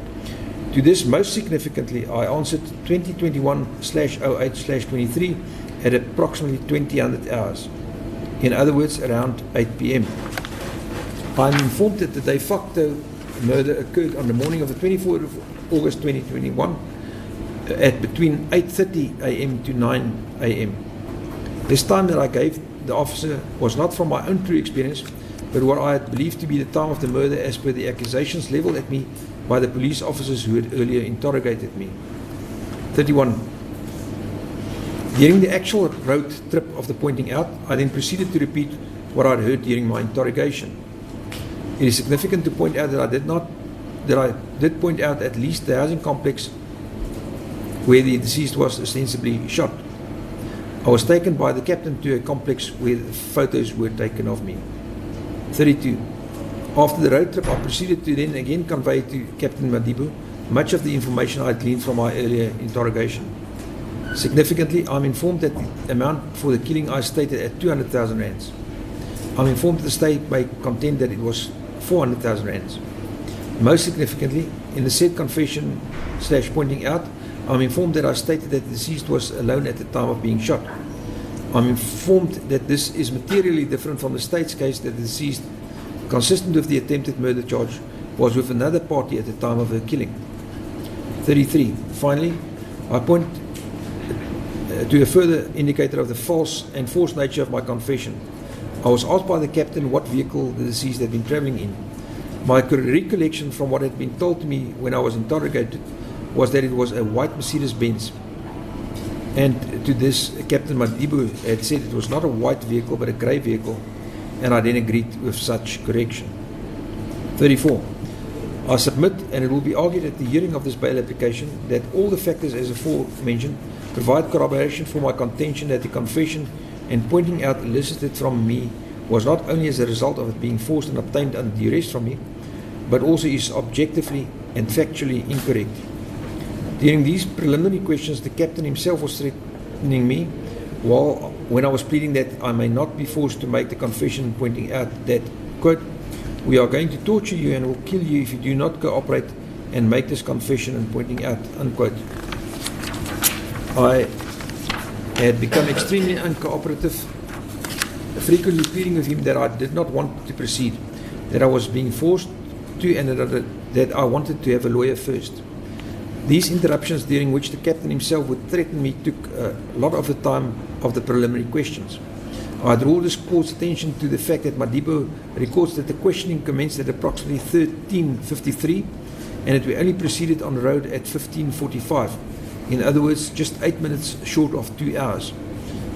To this, most significantly, I answered 2021/08/23 at approximately 2000 hours. In other words, around 8 p.m. I am informed that the de facto murder occurred on the morning of the 24th of August 2021 at between 8:30 a.m. to 9 a.m. This time that I gave the officer was not from my own true experience, but what I had believed to be the time of the murder as per the accusations leveled at me by the police officers who had earlier interrogated me. 31. During the actual road trip of the pointing out, I then proceeded to repeat what I had heard during my interrogation. It is significant to point out that I did point out at least the housing complex where the deceased was ostensibly shot. I was taken by the captain to a complex where photos were taken of me. 32. After the road trip, I proceeded to then again convey to Captain Madibo much of the information I had gleaned from my earlier interrogation. Significantly, I'm informed that the amount for the killing I stated at 200,000 rands. I'm informed that the state may contend that it was 400,000 rands. Most significantly, in the said confession / pointing out, I'm informed that I stated that the deceased was alone at the time of being shot. I'm informed that this is materially different from the state's case that the deceased, consistent with the attempted murder charge, was with another party at the time of her killing. 33. Finally, I point to a further indicator of the false and forced nature of my confession. I was asked by the captain what vehicle the deceased had been travelling in. My recollection from what had been told to me when I was interrogated was that it was a white Mercedes-Benz. And to this, Captain Madibo had said it was not a white vehicle but a grey vehicle, and I then agreed with such correction. 34. I submit, and it will be argued at the hearing of this bail application, that all the factors as aforementioned provide corroboration for my contention that the confession and pointing out elicited from me was not only as a result of it being forced and obtained under duress from me, but also is objectively and factually incorrect. During these preliminary questions, the captain himself was threatening me when I was pleading that I may not be forced to make the confession, pointing out that, quote, "We are going to torture you and will kill you if you do not cooperate and make this confession," and pointing out, unquote. I had become extremely uncooperative, frequently pleading with him that I did not want to proceed, that I was being forced to, and that I wanted to have a lawyer first. These interruptions, during which the captain himself would threaten me, took a lot of the time of the preliminary questions. I draw this court's attention to the fact that Madibo records that the questioning commenced at approximately 13:53 and that we only proceeded on the road at 15:45. In other words, just 8 minutes short of 2 hours.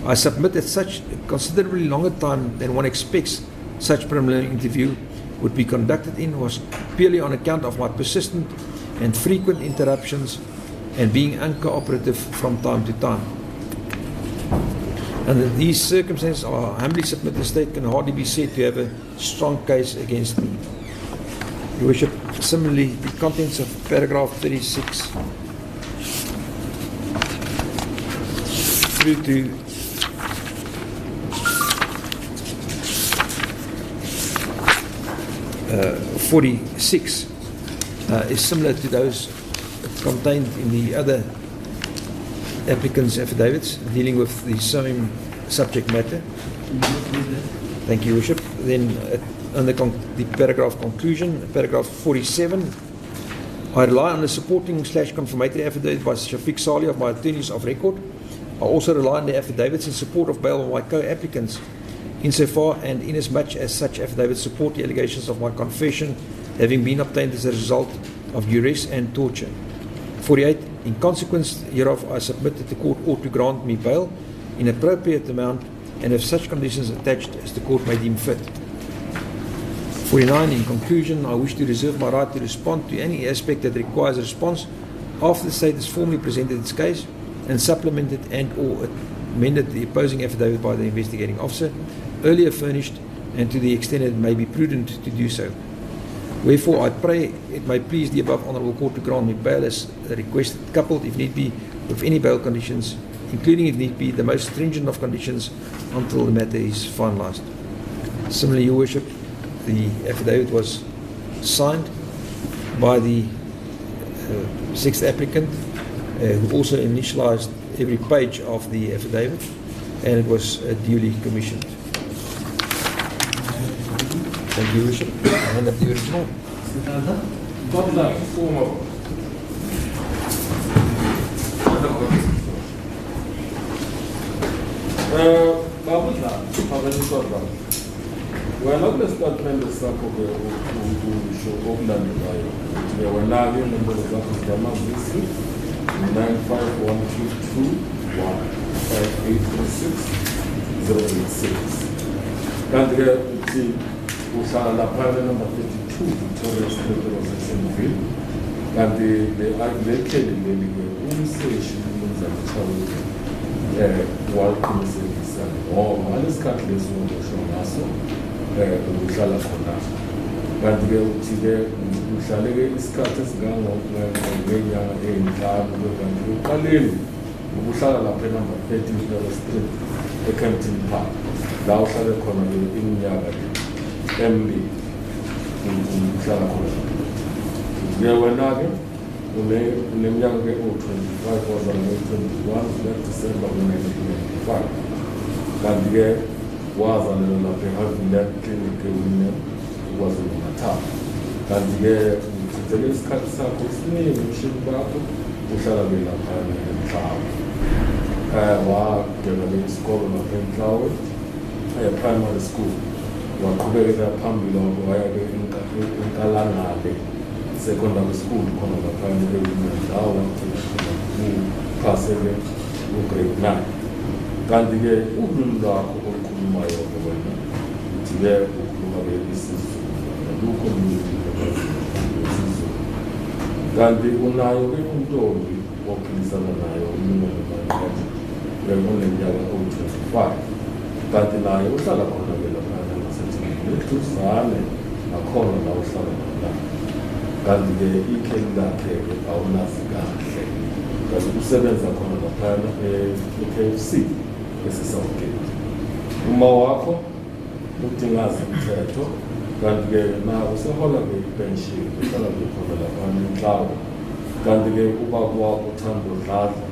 I submit that such a considerably longer time than one expects such preliminary interview would be conducted in was purely on account of my persistent and frequent interruptions and being uncooperative from time to time. Under these circumstances, I humbly submit the state can hardly be said to have a strong case against me. Your Worship, similarly, the contents of paragraph 36 through to 46 is similar to those contained in the other applicants' affidavits dealing with the same subject matter. Thank you, Worship. Then under the paragraph conclusion, paragraph 47, I rely on the supporting / confirmatory affidavit by Shafiq Salih of my attorneys of record. I also rely on the affidavits in support of bail of my co-applicants, insofar and inasmuch as such affidavits support the allegations of my confession having been obtained as a result of duress and torture. 48. In consequence hereof, I submit that the court ought to grant me bail in appropriate amount and have such conditions attached as the court may deem fit. 49. In conclusion, I wish to reserve my right to respond to any aspect that requires a response after the state has formally presented its case and supplemented and or amended the opposing affidavit by the investigating officer, earlier furnished, and to the extent it may be prudent to do so. Wherefore, I pray it may please the above honourable court to grant me bail as requested, coupled, if need be, with any bail conditions, including, if need be, the most stringent of conditions until the matter is finalised. Similarly, Your Worship, the affidavit was signed by the sixth applicant, who also initialised every page of the affidavit, and it was duly commissioned. Thank you, Your Worship. I hand up the original. Well, on the statement of Sakobe, who show Oakland, there were 9 members of the Mamisi, 951221586 and the Usala Private number 52, Victoria Street, Rosasonville, and the allocated the station means that the welcome service and all Malis Catholics will show us. Ushala khona kanti-ke uthi-ke uhlale-ke isikhathi esingangenyanga ey'nhlanu kanti uqaleni ukuhlala lapha enumber 13 Street eCampton Park la uhlale khona-ke iminyaka emibili uhlala khona. Ke wena-ke uneminyaka-ke ewu-25 2021 December 1995 kanti-ke wazalela lapha eHaviland Clinic eWinner KwaZulu-Natal. Kanti-ke uchithele isikhathi sakho esiningi ubushini bakho uhlala-ke laphana eMhlawe. Wagela-ke isikolo lapha eMhlawe, primary school. Waqhubekela phambili waya-ke eNkalangale secondary school khona laphana eWinner la wagcina khona uphasele ugrade 9. Kanti-ke ulimi lwakho olukhulumayo wena uthi-ke ukhuluma-ke isiZulu, alukho ulimi lwesiZulu. Kanti unayo-ke intombi ophilisana nayo umnumzane oneminyaka ewu-25, kanti naye uhlala khona-ke laphana ngaseThembeni eduzane nakhona la uhlala khona. Kanti-ke ikheli lakhe-ke awulazi kahle, kanti usebenza khona laphana e-KFC esisawugeti. Uma wakho udingaza umthetho kanti-ke nawo usehola-ke ipenshini uhlala ngekhona laphana inhlaba kanti-ke ubaba wakho uthando dladla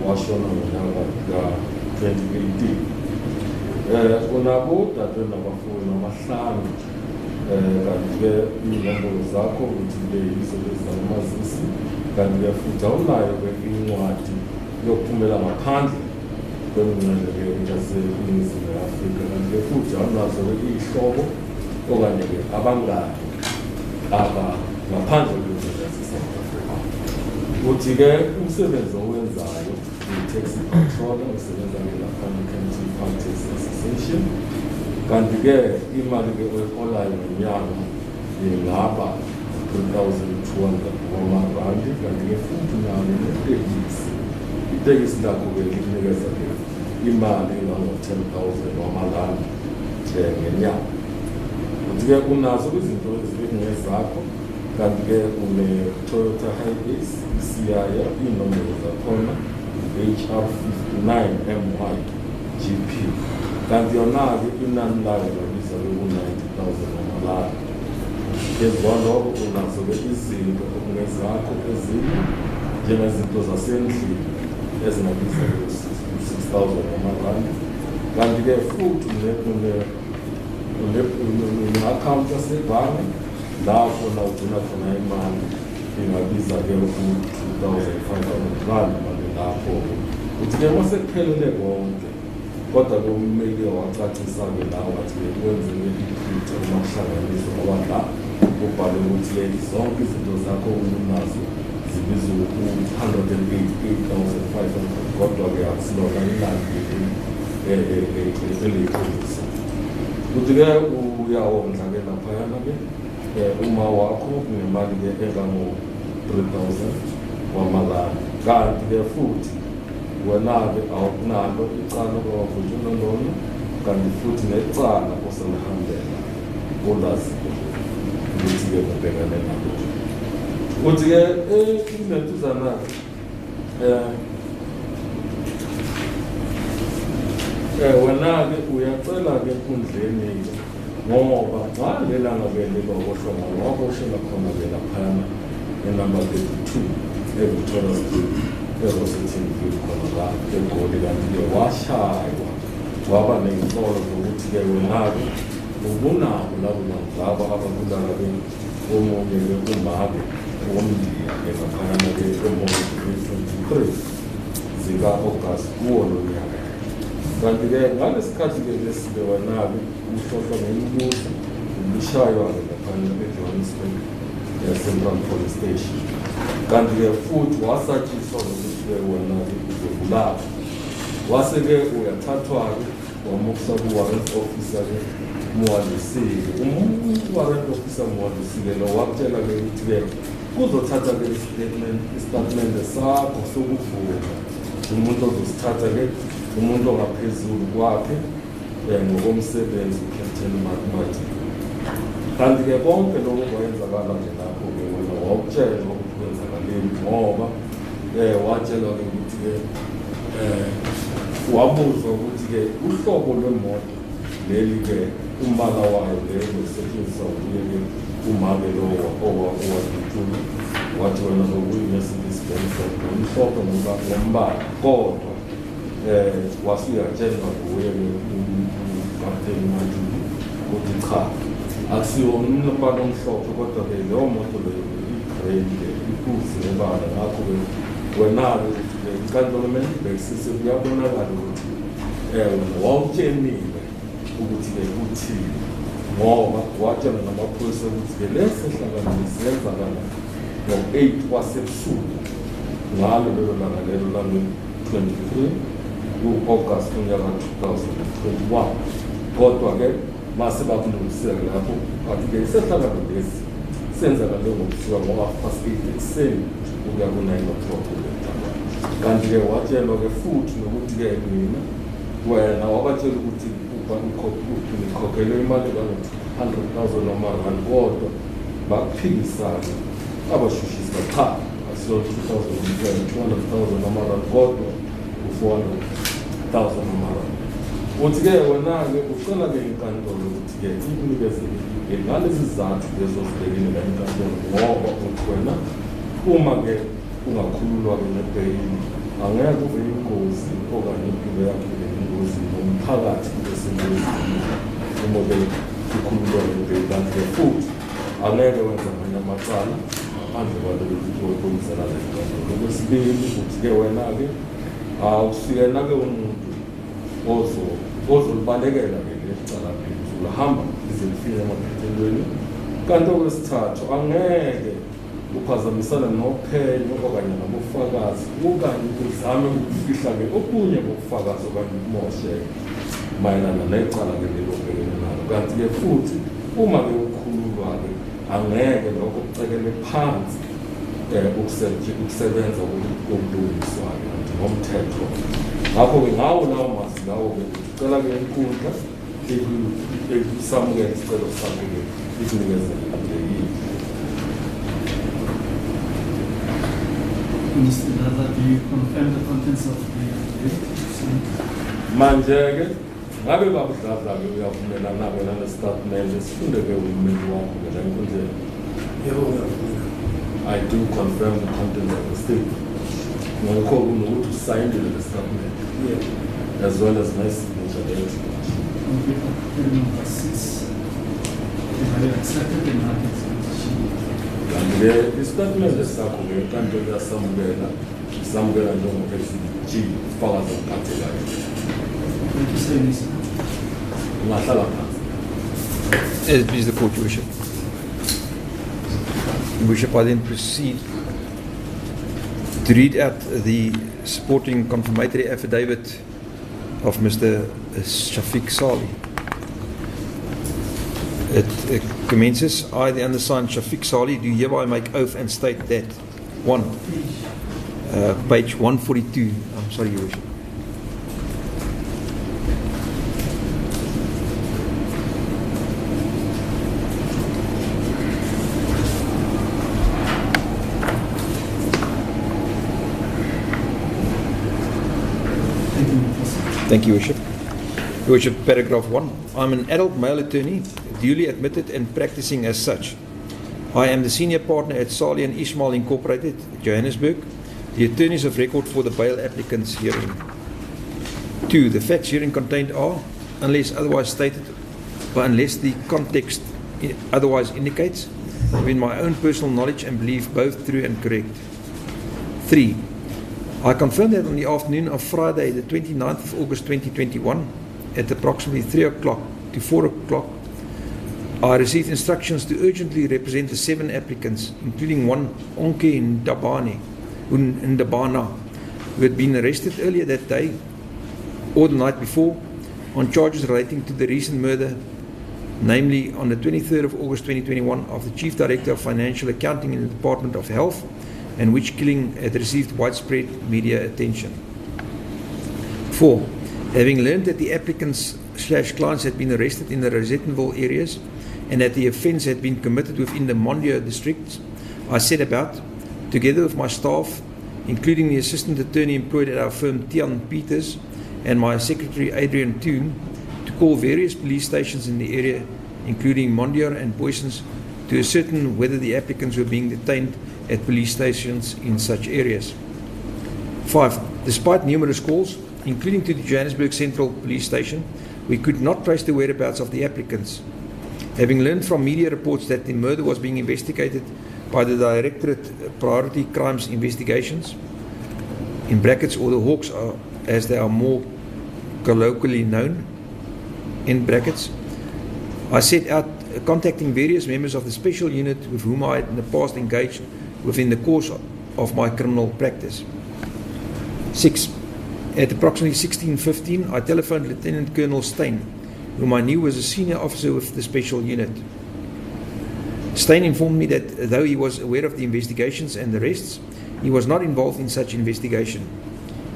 washona ngonyaka ka-2018. Unabo udadewenu nabafowenu abahlanu kanti-ke iy'nombolo zakho ukuthi le yizo lezi zamazisi kanti-ke futhi awunayo-ke incwadi yokuphumela ngaphandle kwemingcele-ke yaseNingizimu Afrika kanti-ke futhi awunazo-ke iy'hlobo okanye-ke abangani ngaphandle kwemingcele yase-South Africa. Uthi-ke umsebenzi owenzayo i-taxi controller usebenza-ke laphana i-County Park Taxi Association kanti-ke imali-ke oyiholayo ngenyanga ingaba 3,200 wamarandi kanti-ke futhi nayo netekisi. Itekisi lakho-ke likunikeza-ke imali engango-10,000 wamarandi ngenyanga. Uthi-ke unazo izinto ezingezakho kanti-ke une-Toyota Hiace isiyaya iy'nombolo zakhona HR 59MY GP kanti yona-ke inani layo babiza-ke ku-90,000 wamarandi. Phezu kwalokho unazo-ke izinto okungezakho ezinye njengezinto zasendlini ezingabiza-ke u-6,000 wamarandi kanti-ke futhi une-akhawunti yasebhange la khona ugcina khona imali ingabiza-ke u-2,500 rand mali lapho-ke. Uthi-ke mase kuphelele konke kodwa kumele wacacisa-ke la wathi-ke kwenzeke iphutha uma kuhlanganiswa ngoba la ubhale ukuthi-ke zonke izinto zakho unazo zibiza u-188,500 kodwa-ke akusilona inani eliyiqiniso. Uthi-ke uyawondla-ke laphayana-ke uma wakho unemali-ke engango-3,000 wamarandi kanti-ke futhi wena-ke awukunalo icala owavunjulwa lona kanti futhi necala oselihambela olazi-ke ukuthi-ke ubhekane nalo. Uthi-ke kunentuzana-ke wena-ke uyacela-ke enkundleni-ke ngoba xa lelanga-ke lilokohlwa waboshela khona-ke laphayana enumber 32 eVictoria Street eRosettenville khona la eGoli kanti-ke washaywa waba ney'nsolo zokuthi-ke wena-ke ubunabo labo bantu laba ababulala-ke omunye-ke umake womndiya-ke laphayana-ke emoyeni 23 zika-August kuwo lo nyaka. Kanti-ke ngalesikhathi-ke lesi-ke wena-ke uhlohlwa ngemibuzo ubishaywa-ke laphana eJohannesburg Central Police Station kanti-ke futhi wasatshiswa nokuthi-ke wena-ke uzobulala. Wase-ke uyathathwa-ke wamukisa ku-warrant officer-ke Muhalisile. Warrant officer Muhalisile lo wakutshela-ke ukuthi-ke kuzothatha-ke isitatimende sakho sokuvuma umuntu ozosithatha-ke umuntu ongaphezulu kwakhe ngokomsebenzi uCaptain Mathematic. Kanti-ke konke lokho kwayenzakala-ke lapho-ke wena wawukutshelwa ukuthi kwenzakaleni ngoba watshelwa-ke ukuthi-ke wabuzwa ukuthi-ke uhlobo lwemoto leli-ke umbala wayo leyo esetshenziswa nguye-ke umake lo owadutshula wathi wena lokuyi-Mercedes Benz umhlophe ngombala kodwa wasuyatshelwa nguye-ke uCaptain Mathematic ukuthi cha akusiwo umbala omhlophe kodwa-ke leyo moto leyo i-grey-ke iphuzi nebala ngakho-ke wena-ke ukuthi-ke inkantolo kumele ibhekisise kuyabonakala ukuthi wawutshenile ukuthi-ke kuthini ngoba watshela namaphoyisa ukuthi-ke lesehlakaniso yenzakala ngo-8 kwasebusuku ngalo lelo langa lelo lange-23 ku-August unyaka 2021 kodwa-ke mase bakulungiseka lapho bathi-ke isehlakalo lesi senzakale ngokusuka ngo-8 ekuseni ukuya ku-9 o'clock kanti-ke watshelwa-ke futhi nokuthi-ke mina wena wabatshela ukuthi ngikhokhele imali ka-100,000 wamarandi kodwa bakuphikisana abashushisa cha asiyo 200,000 wamarandi kodwa u-400 amarandi. Uthi-ke wena-ke ucela-ke inkantolo ukuthi-ke ikunikeze ngalezi zizathu lezo zibekile la enkantolo ngoba uthi wena uma-ke ungakhululwa-ke nebheyili angeke ube ingozi okanye impilo yakho ibe ingozi nomphakathi ube sengozini uma-ke ikhululwa nebheyili. Kanti-ke futhi angeke wenza amanye amacala ngaphandle kwalokho ukuthi uyokwenza le nkantolo. Okwesibili ukuthi-ke wena-ke awusiyena-ke umuntu ozolibalekela-ke leli cala leli uzolahamba lize lifike emaphethelweni. Kanti okwesithathu angeke uphazamisana nophenyo okanye nabofakazi okanye uzame ukufihla-ke okunye bobufakazi okanye ukumosheka mayelana necala-ke leli obhekene nalo. Kanti-ke futhi uma-ke ukhululwa-ke angeke lokho kucekele phansi ukusebenza kokulungiswayo nomthetho. Ngakho-ke ngawo lawo mazwi lawo-ke ucela-ke inkundla isamukele isicelo sakho-ke ikunikezele ibheyili. Mr. Dada, do you confirm the contents of the affidavit? Manje-ke ngabe babudladla-ke uyavumelana-ke nalesitatimende sifunde-ke umeli wakho-ke la enkundleni? Yebo, ngiyavumela. I do confirm the contents of the statement. Ngakho kunokuthi usayinile le statement. Yeah. As well as my signature there. Number 6. Have you accepted the market's petition? Kanti-ke isitatimende sakho-ke inkantolo isamukela njengophezu-G ufakazi omkhathekayo. Thank you, sir, Mr. Ungahlala phansi. As please the court, Your Worship. Your Worship, I then proceed to read out the supporting confirmatory affidavit of Mr. Shafiq Salih. It commences, I, the undersigned Shafiq Salih, do hereby make oath and state that 1, page 142, I'm sorry, Your Worship. Thank you, Your Worship. Your Worship, paragraph 1. I'm an adult male attorney, duly admitted and practicing as such. I am the senior partner at Salih and Ismail Incorporated, Johannesburg, the attorneys of record for the bail applicants herein. 2. The facts herein contained are, unless otherwise stated, but unless the context otherwise indicates, within my own personal knowledge and belief both true and correct. 3. I confirm that on the afternoon of Friday, the 29th of August 2021, at approximately 3 o'clock to 4 o'clock, I received instructions to urgently represent the 7 applicants, including one Onke Ndabana, who had been arrested earlier that day or the night before on charges relating to the recent murder, namely on the 23rd of August 2021 of the Chief Director of Financial Accounting in the Department of Health, and which killing had received widespread media attention. 4. Having learned that the applicants/clients had been arrested in the Rosettenville areas and that the offence had been committed within the Mondio districts, I set about, together with my staff, including the assistant attorney employed at our firm Tian Peters and my secretary Adrian Toon, to call various police stations in the area, including Mondio and Boysens, to ascertain whether the applicants were being detained at police stations in such areas. 5. Despite numerous calls, including to the Johannesburg Central Police Station, we could not trace the whereabouts of the applicants. Having learned from media reports that the murder was being investigated by the Directorate Priority Crimes Investigations, in brackets, or the Hawks as they are more colloquially known, in brackets, I set out contacting various members of the special unit with whom I had in the past engaged within the course of my criminal practice. 6. At approximately 16:15, I telephoned Lieutenant Colonel Stein, whom I knew was a senior officer with the special unit. Stein informed me that though he was aware of the investigations and arrests, he was not involved in such investigation.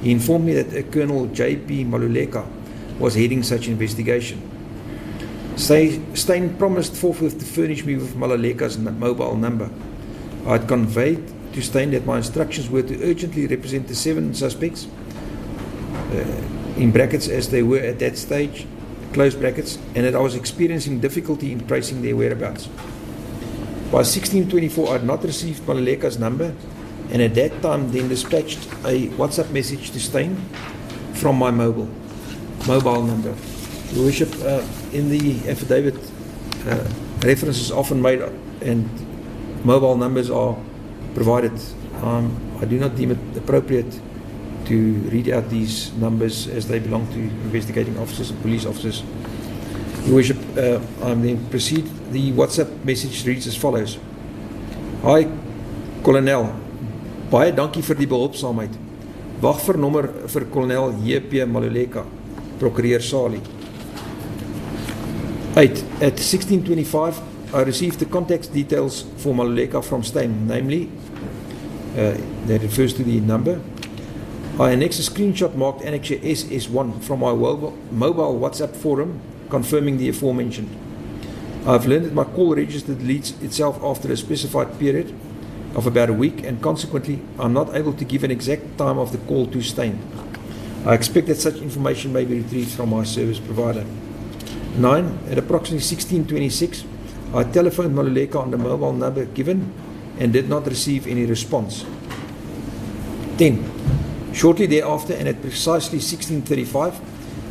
He informed me that a Colonel J.P. Maluleka was heading such investigation. Stein promised forthwith to furnish me with Maluleka's mobile number. I had conveyed to Stein that my instructions were to urgently represent the 7 suspects in brackets as they were at that stage, close brackets, and that I was experiencing difficulty in tracing their whereabouts. By 1624, I had not received Maluleka's number, and at that time then dispatched a WhatsApp message to Steyn from my mobile number. Your Worship, in the affidavit, reference is often made and mobile numbers are provided. I do not deem it appropriate to read out these numbers as they belong to investigating officers and police officers. Your Worship, then proceed. The WhatsApp message reads as follows. Hi, Kolonel. Baie dankie vir die behulpsaamheid. Wag vir nommer vir Kolonel J.P. Maluleka, Prokureur Sali. 8. At 1625, I received the contact details for Maluleka from Steyn, namely, that refers to the number. I annexed a screenshot marked Annexure SS1 from my mobile WhatsApp forum confirming the aforementioned. I have learned that my call register deletes itself after a specified period of about a week, and consequently I am not able to give an exact time of the call to Steyn. I expect that such information may be retrieved from my service provider. 9. At approximately 1626, I telephoned Maluleka on the mobile number given and did not receive any response. 10. Shortly thereafter, and at precisely 1635,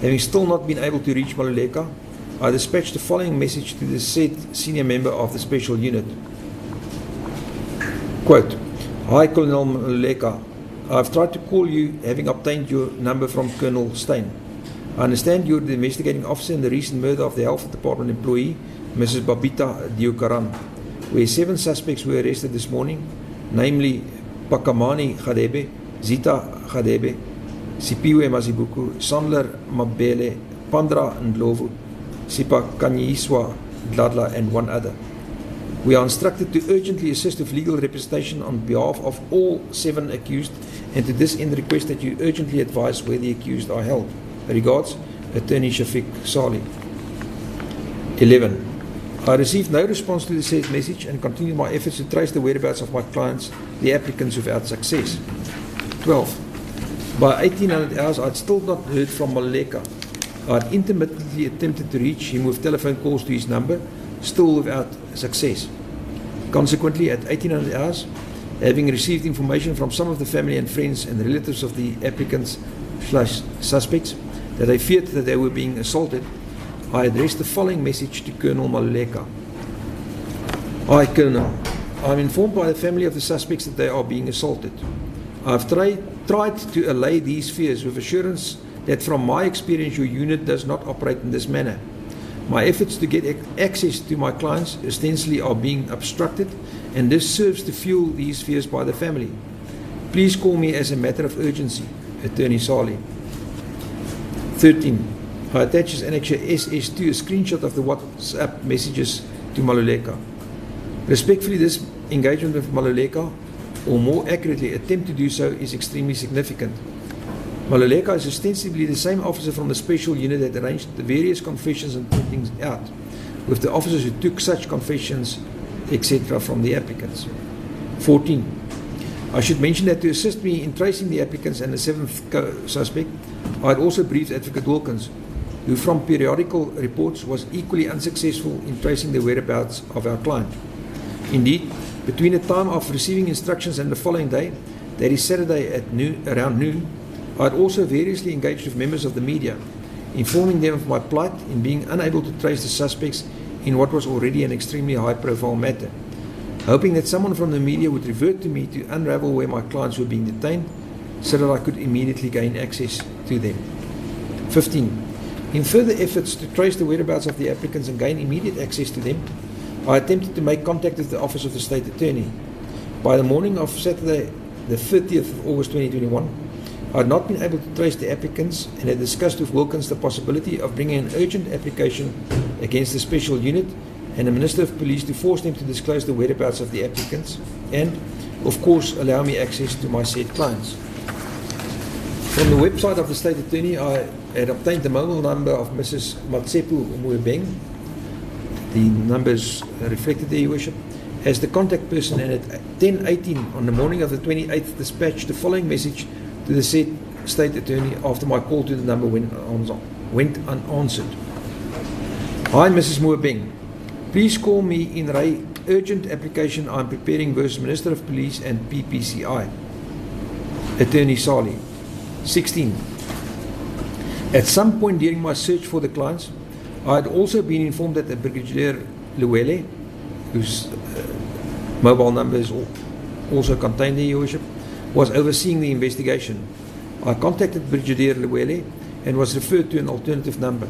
having still not been able to reach Maluleka, I dispatched the following message to the said senior member of the special unit. Quote, Hi Colonel Maluleka, I have tried to call you having obtained your number from Colonel Steyn. I understand you are the investigating officer in the recent murder of the Health Department employee, Mrs. Babita Deokaran, where 7 suspects were arrested this morning, namely Pakamani Gadebe, Zita Gadebe, Sipiwe Mazibuku, Sandler Mabele, Pandra Ndlovu, Sipa Kanyiswa Dladla, and one other. We are instructed to urgently assist with legal representation on behalf of all 7 accused, and to this end request that you urgently advise where the accused are held. Regards, Attorney Shafiq Salih. 11. I received no response to the said message and continued my efforts to trace the whereabouts of my clients, the applicants, without success. 12. By 1800 hours, I had still not heard from Maluleka. I had intermittently attempted to reach him with telephone calls to his number, still without success. Consequently, at 1800 hours, having received information from some of the family and friends and relatives of the applicants/suspects that they feared that they were being assaulted, I addressed the following message to Colonel Maluleka. Hi Colonel, I am informed by the family of the suspects that they are being assaulted. I have tried to allay these fears with assurance that from my experience your unit does not operate in this manner. My efforts to get access to my clients ostensibly are being obstructed, and this serves to fuel these fears by the family. Please call me as a matter of urgency. Attorney Salih. 13. I attach as Annexure SS2 a screenshot of the WhatsApp messages to Maluleka. Respectfully, this engagement with Maluleka, or more accurately, attempt to do so, is extremely significant. Maluleka is ostensibly the same officer from the special unit that arranged the various confessions and printings out, with the officers who took such confessions, etc., from the applicants. 14. I should mention that to assist me in tracing the applicants and the 7th suspect, I had also briefed Advocate Wilkins, who from periodical reports was equally unsuccessful in tracing the whereabouts of our client. Indeed, between the time of receiving instructions and the following day, that is Saturday at around noon, I had also variously engaged with members of the media, informing them of my plight in being unable to trace the suspects in what was already an extremely high-profile matter, hoping that someone from the media would revert to me to unravel where my clients were being detained, so that I could immediately gain access to them. 15. In further efforts to trace the whereabouts of the applicants and gain immediate access to them, I attempted to make contact with the Office of the State Attorney. By the morning of Saturday, the 30th of August 2021, I had not been able to trace the applicants and had discussed with Wilkins the possibility of bringing an urgent application against the special unit and the Minister of Police to force them to disclose the whereabouts of the applicants and, of course, allow me access to my said clients. From the website of the State Attorney, I had obtained the mobile number of Mrs. Matsepu Umwebeng. The number is reflected there, Your Worship, as the contact person, and at 10:18 on the morning of the 28th dispatched the following message to the said State Attorney after my call to the number went unanswered. Hi, Mrs. Moabeng. Please call me in Ray. Urgent application I'm preparing versus Minister of Police and PPCI. Attorney Sali. 16. At some point during my search for the clients, I had also been informed that the Brigadier Luwele, whose mobile number is also contained there, Your Worship, was overseeing the investigation. I contacted Brigadier Luwele and was referred to an alternative number.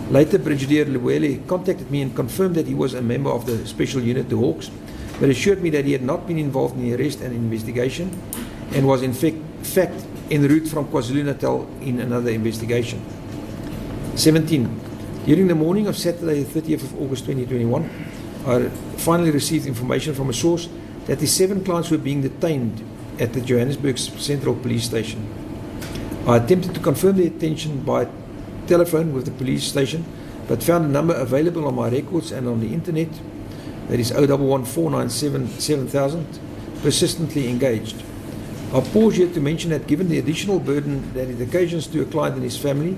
Later, Brigadier Luwele contacted me and confirmed that he was a member of the special unit, the Hawks, but assured me that he had not been involved in the arrest and investigation and was in fact en route from KwaZulu-Natal in another investigation. 17. During the morning of Saturday, the 30th of August 2021, I finally received information from a source that the 7 clients were being detained at the Johannesburg Central Police Station. I attempted to confirm the detention by telephone with the police station, but found a number available on my records and on the internet, that is 011-497-7000, persistently engaged. I pause here to mention that given the additional burden that it occasions to a client and his family,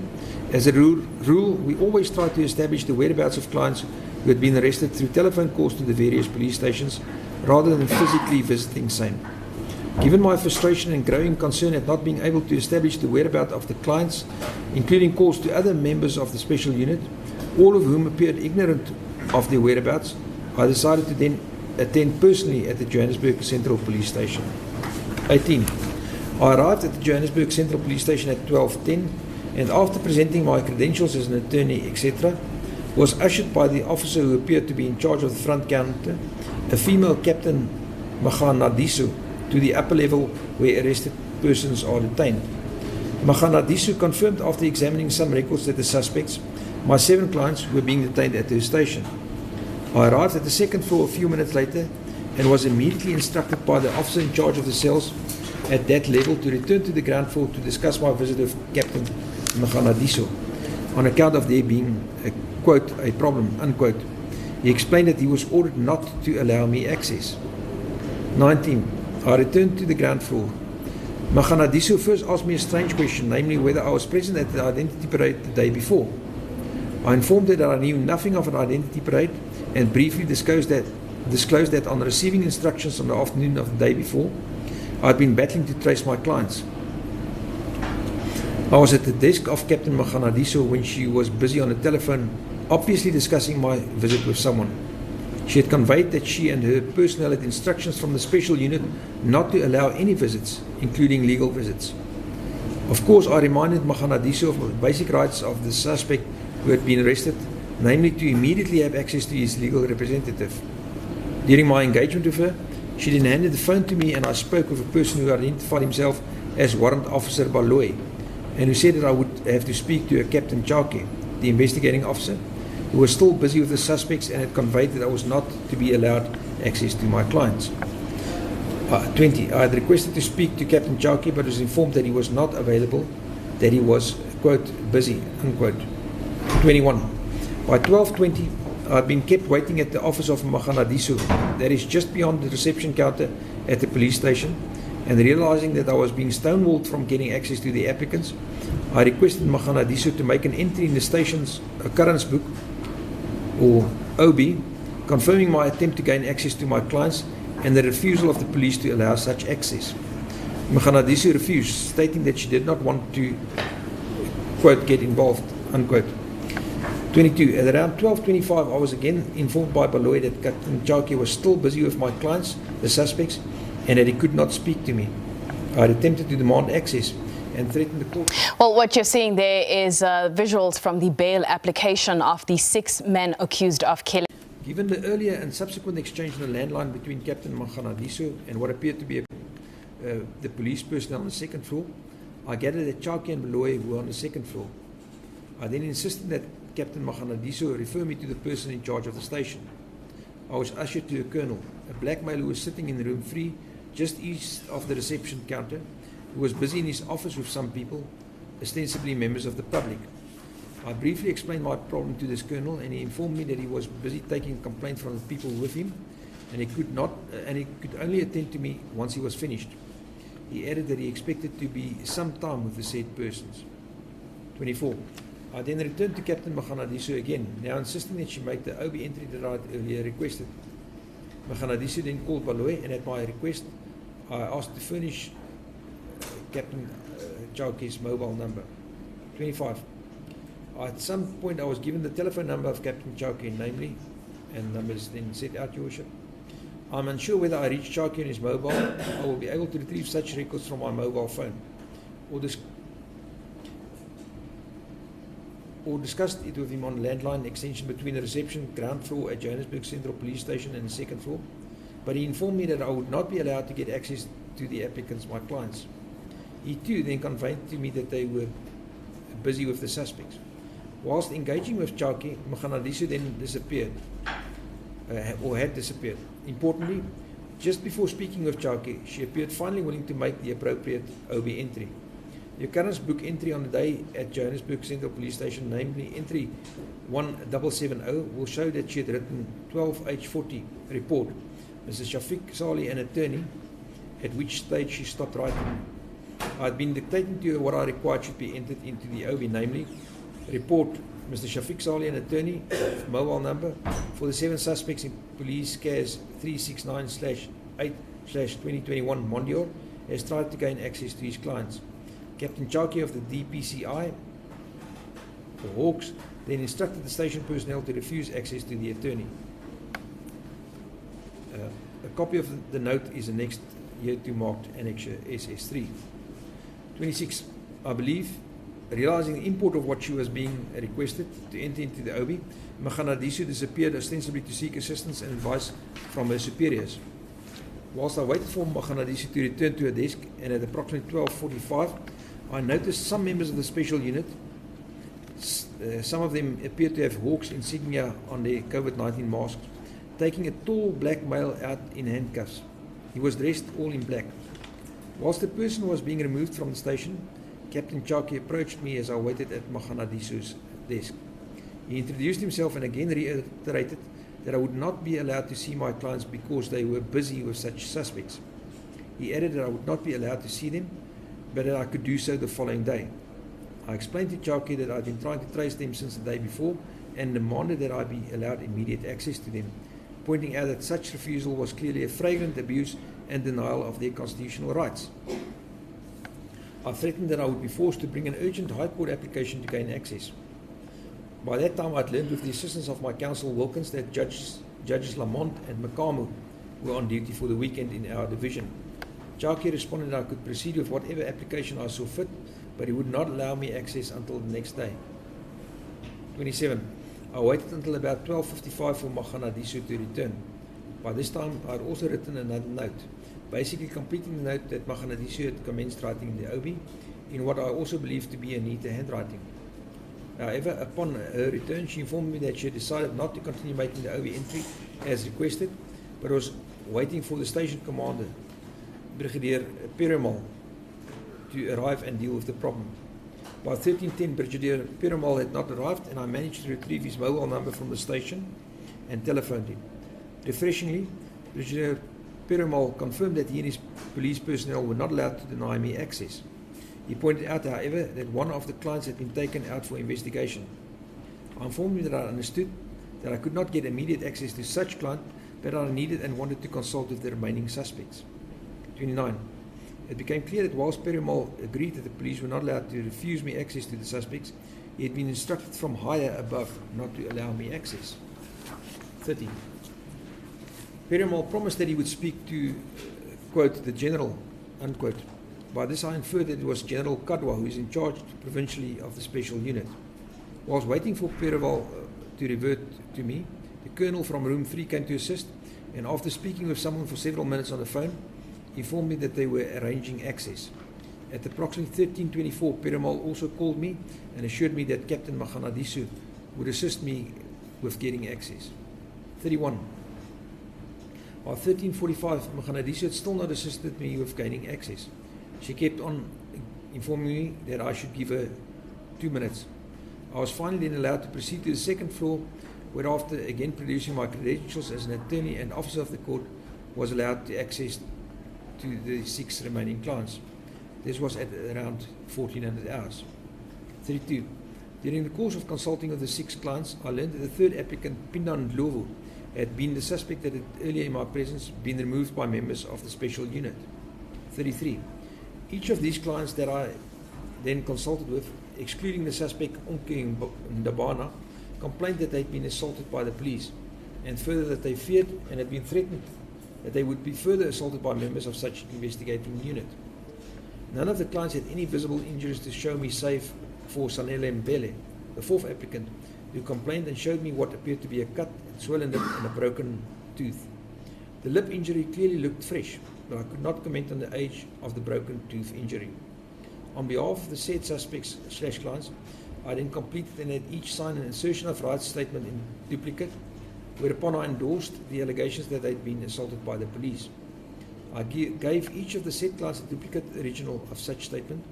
as a rule, we always try to establish the whereabouts of clients who had been arrested through telephone calls to the various police stations, rather than physically visiting same. Given my frustration and growing concern at not being able to establish the whereabouts of the clients, including calls to other members of the special unit, all of whom appeared ignorant of their whereabouts, I decided to then attend personally at the Johannesburg Central Police Station. 18. I arrived at the Johannesburg Central Police Station at 12:10, and after presenting my credentials as an attorney, etc., was ushered by the officer who appeared to be in charge of the front counter, a female Captain Maganadiso, to the upper level where arrested persons are detained. Maganadiso confirmed after examining some records that the suspects, my 7 clients, were being detained at her station. I arrived at the second floor a few minutes later and was immediately instructed by the officer in charge of the cells at that level to return to the ground floor to discuss my visit with Captain Maganadiso on account of there being a, quote, a problem, unquote. He explained that he was ordered not to allow me access. 19. I returned to the ground floor. Maganadiso first asked me a strange question, namely whether I was present at the identity parade the day before. I informed her that I knew nothing of an identity parade and briefly disclosed that on receiving instructions on the afternoon of the day before, I had been battling to trace my clients. I was at the desk of Captain Maganadiso when she was busy on the telephone, obviously discussing my visit with someone. She had conveyed that she and her personnel had instructions from the special unit not to allow any visits, including legal visits. Of course, I reminded Maganadiso of the basic rights of the suspect who had been arrested, namely to immediately have access to his legal representative. During my engagement with her, she then handed the phone to me and I spoke with a person who identified himself as Warrant Officer Baloy and who said that I would have to speak to a Captain Chake, the investigating officer, who was still busy with the suspects and had conveyed that I was not to be allowed access to my clients. 20. I had requested to speak to Captain Chake but was informed that he was not available, that he was, quote, busy, unquote. 21. By 12:20, I had been kept waiting at the office of Maganadiso, that is just beyond the reception counter at the police station, and realizing that I was being stonewalled from getting access to the applicants, I requested Maganadiso to make an entry in the station's occurrence book, or OB, confirming my attempt to gain access to my clients and the refusal of the police to allow such access. Maganadiso refused, stating that she did not want to, quote, get involved, unquote. 22. At around 12:25, I was again informed by Baloy that Captain Chake was still busy with my clients, the suspects, and that he could not speak to me. I had attempted to demand access and threatened the court. Well, what you're seeing there is visuals from the bail application of the 6 men accused of killing. Given the earlier and subsequent exchange on the landline between Captain Maganadiso and what appeared to be the police personnel on the second floor, I gathered that Chake and Baloy were on the second floor. I then insisted that Captain Maganadiso refer me to the person in charge of the station. I was ushered to a colonel, a black male who was sitting in room 3, just east of the reception counter, who was busy in his office with some people, ostensibly members of the public. I briefly explained my problem to this colonel, and he informed me that he was busy taking complaints from the people with him, and he could only attend to me once he was finished. He added that he expected to be some time with the said persons. 24. I then returned to Captain Maganadiso again, now insisting that she make the OB entry that I had earlier requested. Maganadiso then called Baloy, and at my request, I asked to furnish Captain Chauke's mobile number. 25. At some point, I was given the telephone number of Captain Chauke, namely, and numbers then set out, Your Worship. I'm unsure whether I reached Chauke on his mobile. I will be able to retrieve such records from my mobile phone, or discussed it with him on landline extension between the reception ground floor at Johannesburg Central Police Station and the second floor, but he informed me that I would not be allowed to get access to the applicants, my clients. He too then conveyed to me that they were busy with the suspects. Whilst engaging with Chauke, Maganadiso then disappeared, or had disappeared. Importantly, just before speaking with Chauke, she appeared finally willing to make the appropriate OB entry. The occurrence book entry on the day at Johannesburg Central Police Station, namely entry 1770, will show that she had written 12H40 report, Mrs. Shafiq Saleh, an attorney, at which stage she stopped writing. I had been dictating to her what I required should be entered into the OB, namely report Mr. Shafiq Saleh, an attorney, mobile number for the 7 suspects in Police CAS 369/8/2021 Mondior has tried to gain access to his clients. Captain Chauke of the DPCI, the Hawks, then instructed the station personnel to refuse access to the attorney. A copy of the note is annexed here to marked Annexure SS3. 26. I believe, realizing the import of what she was being requested to enter into the OB, Maganadiso disappeared ostensibly to seek assistance and advice from her superiors. Whilst I waited for Maganadiso to return to her desk, and at approximately 12:45, I noticed some members of the special unit, some of them appeared to have Hawks insignia on their COVID-19 masks, taking a tall black male out in handcuffs. He was dressed all in black. Whilst the person was being removed from the station, Captain Chauke approached me as I waited at Maganadiso's desk. He introduced himself and again reiterated that I would not be allowed to see my clients because they were busy with such suspects. He added that I would not be allowed to see them, but that I could do so the following day. I explained to Chauke that I had been trying to trace them since the day before and demanded that I be allowed immediate access to them, pointing out that such refusal was clearly a flagrant abuse and denial of their constitutional rights. I threatened that I would be forced to bring an urgent High Court application to gain access. By that time, I had learned with the assistance of my counsel Wilkins that Judges Lamont and Makamu were on duty for the weekend in our division. Chauke responded that I could proceed with whatever application I saw fit, but he would not allow me access until the next day. 27. I waited until about 12:55 for Maganadiso to return. By this time, I had also written another note, basically completing the note that Maganadiso had commenced writing in the OB, in what I also believed to be a neater handwriting. However, upon her return, she informed me that she had decided not to continue making the OB entry as requested, but was waiting for the station commander, Brigadier Perumal, to arrive and deal with the problem. By 13:10, Brigadier Perumal had not arrived, and I managed to retrieve his mobile number from the station and telephoned him. Refreshingly, Brigadier Perumal confirmed that he and his police personnel were not allowed to deny me access. He pointed out, however, that one of the clients had been taken out for investigation. I informed him that I understood that I could not get immediate access to such client, but I needed and wanted to consult with the remaining suspects. 29. It became clear that whilst Perumal agreed that the police were not allowed to refuse me access to the suspects, he had been instructed from higher above not to allow me access. 30. Perumal promised that he would speak to, quote, the general, unquote. By this I inferred that it was General Kadwa who is in charge provincially of the special unit. Whilst waiting for Perumal to revert to me, the colonel from room 3 came to assist, and after speaking with someone for several minutes on the phone, informed me that they were arranging access. At approximately 13:24, Perumal also called me and assured me that Captain Maganadiso would assist me with getting access. 31. By 13:45, Maganadiso had still not assisted me with gaining access. She kept on informing me that I should give her 2 minutes. I was finally then allowed to proceed to the second floor, where after again producing my credentials as an attorney and officer of the court, was allowed to access to the 6 remaining clients. This was at around 1400 hours. 32. During the course of consulting of the 6 clients, I learned that the third applicant, Pindan Ndlovu, had been the suspect that had earlier in my presence been removed by members of the special unit. 33. Each of these clients that I then consulted with, excluding the suspect Unke Ndabana, complained that they'd been assaulted by the police, and further that they feared and had been threatened that they would be further assaulted by members of such investigating unit. None of the clients had any visible injuries to show me, save for Sanele Mbele, the 4th applicant, who complained and showed me what appeared to be a cut, swollen lip, and a broken tooth. The lip injury clearly looked fresh, but I could not comment on the age of the broken tooth injury. On behalf of the said suspects / clients, I then completed and had each sign an insertion of rights statement in duplicate, whereupon I endorsed the allegations that they'd been assaulted by the police. I gave each of the said clients a duplicate original of such statement,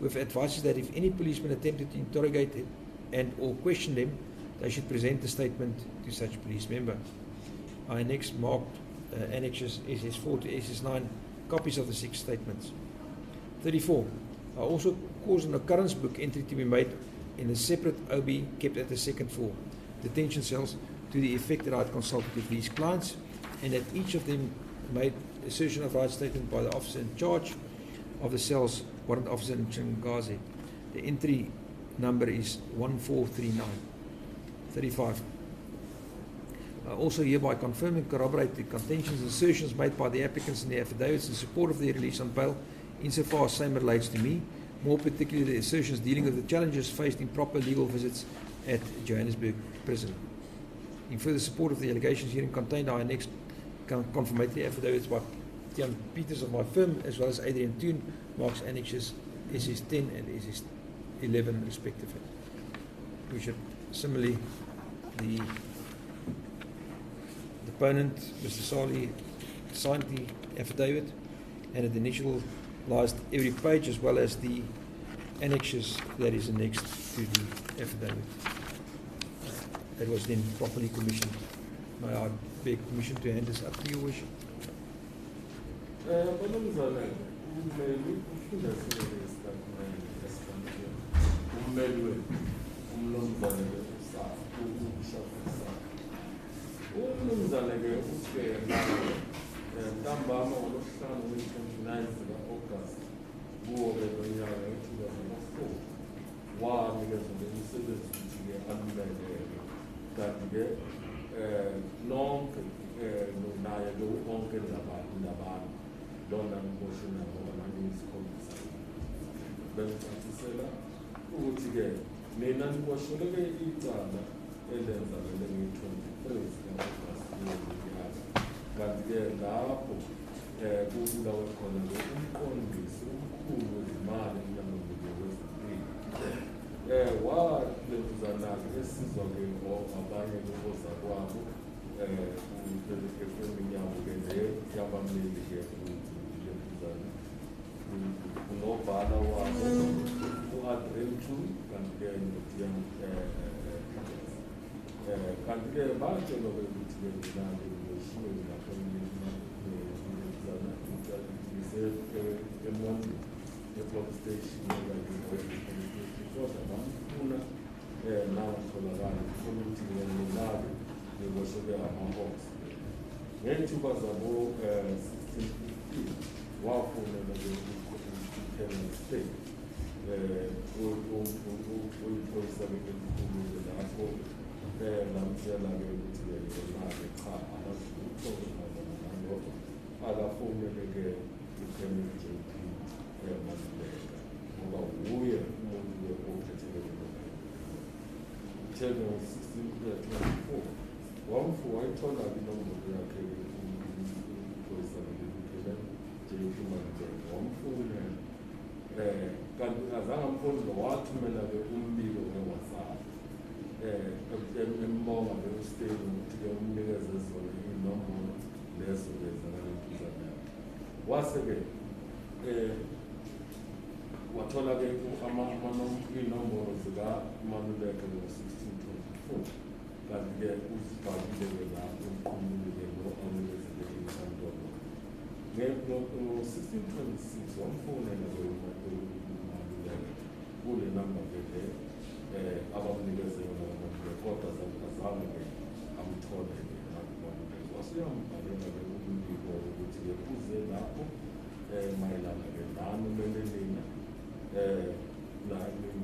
with advices that if any policeman attempted to interrogate it and or question them, they should present the statement to such police member. I next marked annexes SS4 to SS9 copies of the 6 statements. 34. I also caused an occurrence book entry to be made in a separate OB kept at the 2nd floor detention cells, to the effect that I had consulted with these clients and that each of them made assertion of rights statement by the officer in charge of the cells, warrant officer in Chingazi. The entry number is 1439. 35. I also hereby confirm and corroborate the contentions and assertions made by the applicants in the affidavits in support of their release on bail, insofar as same relates to me, more particularly the assertions dealing with the challenges faced in proper legal visits at Johannesburg prison. In further support of the allegations herein contained, I annex confirmatory affidavits by Tian Peters of my firm, as well as Adrian Toon, marks annexes SS10 and SS11 respectively. We should similarly, the deponent, Mr. Sali, signed the affidavit and it initialized every page, as well as the annexes that is annexed to the affidavit. That was then properly commissioned. May I beg permission to hand this up to your worship? ngo-1626 wamfonela kule number abamnikeze yona kodwa azange amthole wasuyambhalela umbiko ukuthi kuze lapho mayelana nani kumele nina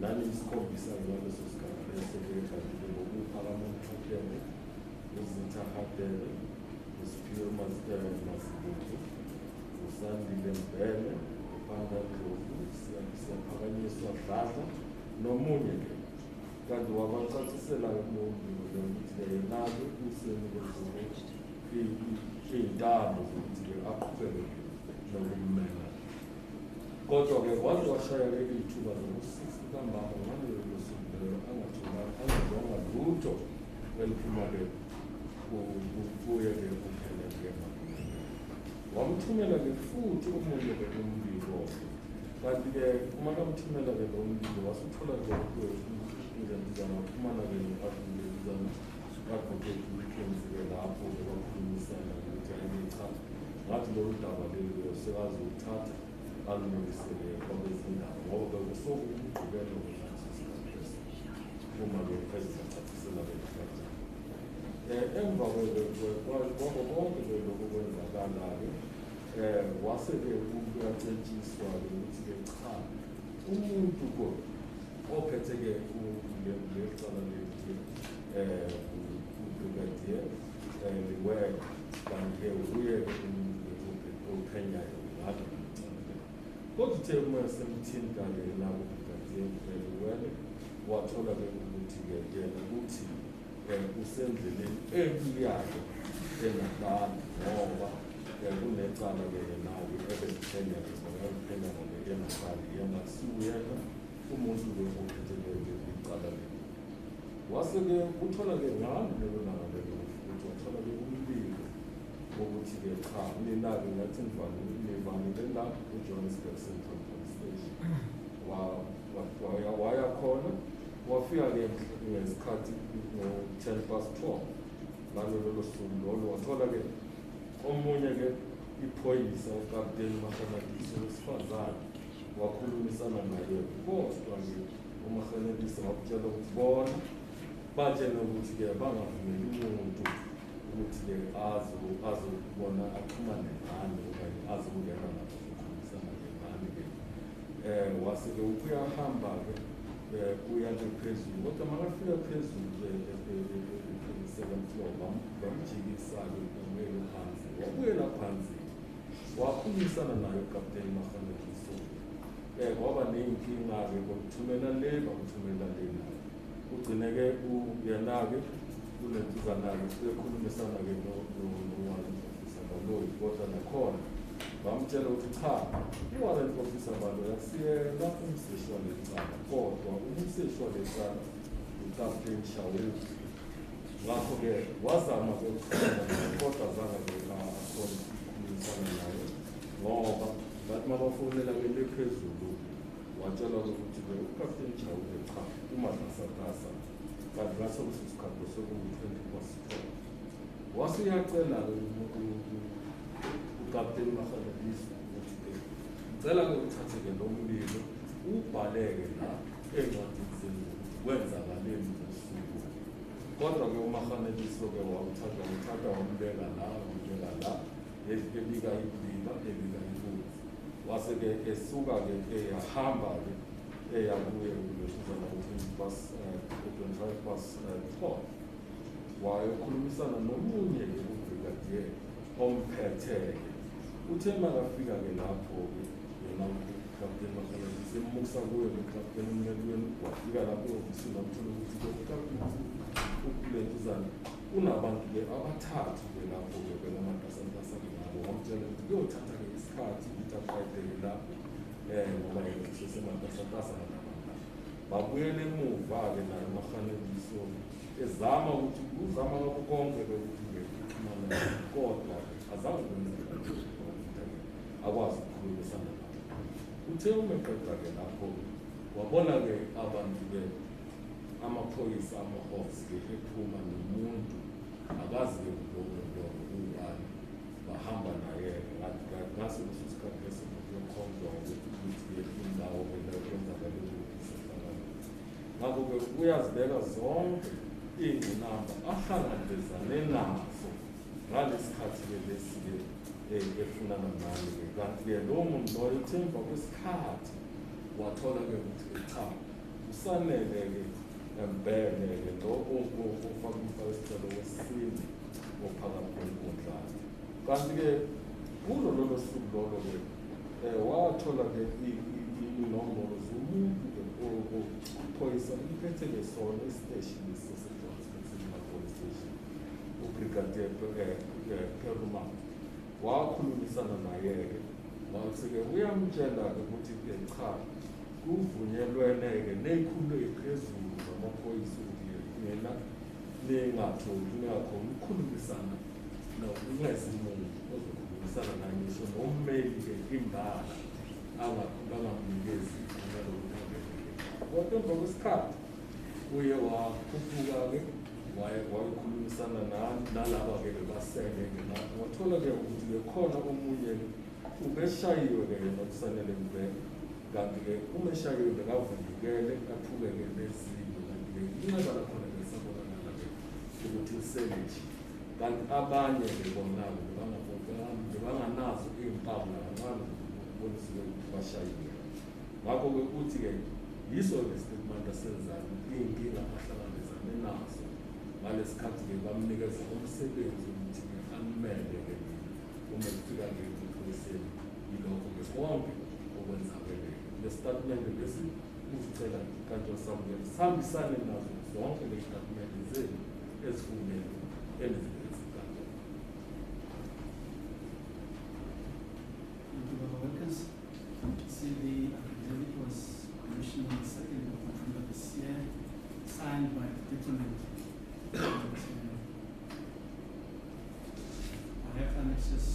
nani isikhombisa ngaleso sikhathi leso-ke ngokuphakamela uHatebe uZitha Hatebe uSiphiwe Masibuthu uSandile Mbele uPanda Ndlovu siyaphakanyiswa Dladla nomunye ke kanti wabacacisela ukuthi nazo usenikezwe iy'ntambo zokuthi aqhubeke nokumela kodwa-ke waze washaya-ke iy'thuba zoku-6 ntambama ngalelo suku lelo angazonga lutho eliphuma-ke kuye-ke uphelele wamthumela-ke futhi omunye-ke umbiko-ke kanti-ke uma kamthumela-ke lo mbiko wasuthola-ke izantizana waphumana-ke advocate Mackenzie-ke lapho-ke bakhulumisana ukuthi cha ngathi lolu daba leli sekaze uthatha alungisele kwabezindaba ngoba bekusokugqibela ngaleso sikhathi uma-ke ezicacisela-ke emva kwabo konke-ke lokhu kwenzakala-ke wase-ke uyacetshiswa-ke ukuthi-ke cha umuntu-ko ophethe-ke lecala leli ubrigadier liwele kanti-ke uye-ke ophenyayo ngalo kodwa uthe uma semthinta-ke nabo ubrigadier liwele wathola-ke ukuthi-ke yena ukuthi usendleleni ebuyayo engahlali ngoba kunecala-ke yena-ke ebeliphenya-ke zonaliphenya-ke engahlali yena siwuyena umuntu-ke ophethe-ke icala leli wase-ke uthola-ke ngalo lelo langa lelo ukuthi wathola-ke umbiko wokuthi-ke cha nina-ke ngathi nivanile la eJohannesburg Central Police Station waya khona wafika-ke ngesikhathi ngo-12:10 ngalolo suku lolo wathola-ke omunye-ke iphoyisa ukapteni Mahanelisa wesifazane wakhulumisana naye kodwa-ke uMahanelisa wakutshela ukuthi bona batshena ukuthi-ke bangavumeli umuntu ukuthi-ke azobona axhumane nani okanye azokungena lapho zokhulumisana-ke nani-ke wase-ke ukuyahamba-ke kuya-ke phezulu kodwa makafika phezulu second floor bamjikisa-ke umele phansi wabuyela phansi wakhulumisana naye ukapteni Mahanelisa kwaba ney'nkinga-ke bamthumela le bamthumela lena ugcine-ke yena-ke kunentuzana-ke sekhulumisana-ke no-warrant officer baloyi kodwa nakhona bamtshela ukuthi cha i-warrant officer baloyi akusiyena umseshi walecala kodwa umseshi walecala ukapteni Shaweli ngakho-ke wazama-ke ukukhuluma naye kodwa azange-ke akhona ukukhulumisana naye ngoba bathi mabafonela-ke le phezulu watshelwa-ke ukuthi-ke ukapteni Shaweli cha umatasatasa kanti ngaso leso sikhathi sokuwu-20:12 wasuyacela-ke ukapteni Mahanelisa ukuthi-ke cela-ke uthathe-ke lo mbiko ubhaleke la encwadini zenu kwenzakaleni ngosuku kodwa-ke uMahanelisa-ke wamthatha wambeka la ebika ibuzi wase-ke esuka-ke eyahamba-ke eyakuye ku-25:12 wayekhulumisana nomunye-ke ubrigadier omphethe-ke uthe makafika-ke lapho-ke yena ukapteni Mahanelisa emusa kuye ngokapteni Mmelweni wafika lapho ehhovisini wamthola ukuthi-ke ukulentuzana unabantu-ke abathathu-ke lapho-ke benamatasantasa-ke nabo wamtshela ukuthi kuyothatha-ke isikhathi ukuthi aqedele lapho ngoba sesematasatasa nabantu babuyele emuva-ke naye uMahanelisa ezama ukuthi uzama ngakho konke-ke ukuthi-ke uxhumana kodwa azange kwenzeka akwazi ukukhulumisana nabo uthe umeqeda-ke lapho-ke wabona-ke abantu-ke amaphoyisa ama-hawks-ke ephuma nomuntu akazi-ke ubani bahamba naye ngaso leso sikhathi eseyokhonjwa ukuthi indawo kwenzakale ngakho-ke uyazibeka zonke iy'ngqinamba ahlangabezane nazo ngalesikhathi-ke lesi-ke efunana nami-ke kanti-ke lowo muntu loyo uthe emva kwesikhathi wathola-ke ukuthi cha usanele-ke mbheke-ke lo ofaka umfakisicelo wesine ophakathi kwenkundlana kanti-ke kulo lolo suku lolo-ke wathola-ke inombolo zomuntu-ke uphoyisa liphethe-ke sona esiteshini police station ubrigadier Peruma wakhulumisana naye-ke wathi-ke uyamtshela-ke ukuthi-ke cha kuvunyelwene-ke ney'khulu ey'phezulu zamaphoyisa ukuthi mina ningakhoni ukukhulumisana ungezimuntu ozokhulumisana naye ngisho nommeli-ke imbala angamnikezi kodwa emva kwesikhathi uye wakhuphuka-ke wayekhulumisana nalaba-ke bebasele-ke wathola-ke ukuthi bekhona omunye ubeshayiwe-ke yena kusanele mbheke kanti-ke umeshayiwe bekavundukele aphuke-ke nezinto kanti-ke inqeba lakhona-ke sabonakala-ke ukuthi useneji kanti abanye-ke bona-ke bebanganazo iy'mpawu nakancane bonisiwe ukuthi bashayiwe ngakho-ke uthi-ke yiso-ke statement asenzayo iy'nkinga ahlangabezane nazo ngalesi khathi-ke bamnikeza umsebenzi ukuthi-ke amele-ke uma kufika-ke ephoyiseni yilokho-ke konke okwenzakele lesitatimende lesi uzicela kanti samukele sihambisane nazo zonke lezitatimende zenu ezifunele enizibenzekayo. See, the affidavit was commissioned on the 2nd of November this year, signed by the deponent. I have annexes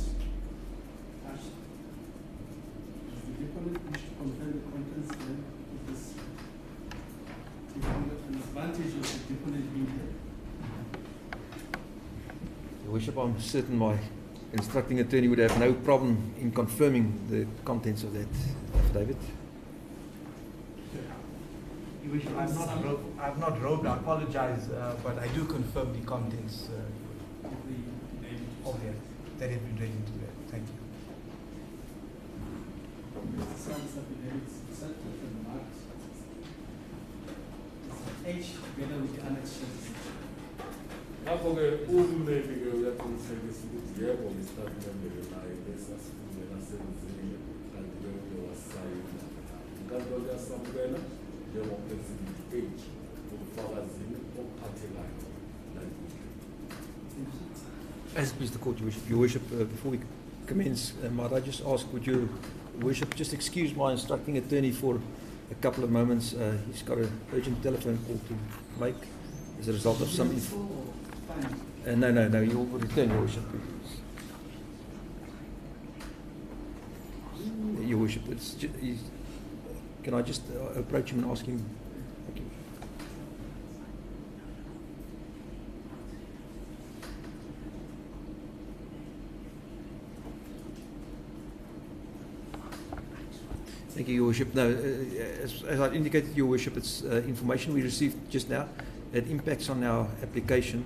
attached. Does the deponent wish to confirm the contents then of this? An advantage of the deponent being here. Your Worship, I'm certain my instructing attorney would have no problem in confirming the contents of that affidavit. Your Worship, I'm not robed. I apologize, but I do confirm the contents of that have been read into that. Thank you. Mr. Sand's affidavit is accepted and marked. H together with the annexes. Ngakho-ke ummeli-ke uyaqinisekisa ukuthi yebo isitatimende naye lesasifundela senzile kanti-ke uke wasayina inkantolo yasamukela njengompresident H ubufakazini obuphathekayo nalikuhle. As please the court, Your Worship, before we commence, might I just ask, would Your Worship just excuse my instructing attorney for a couple of moments? He's got an urgent telephone call to make as a result of some... No, you will return, Your Worship. Your Worship, can I just approach him and ask him? Thank you. Thank you, Your Worship. No, as I indicated, Your Worship, it's information we received just now. It impacts on our application.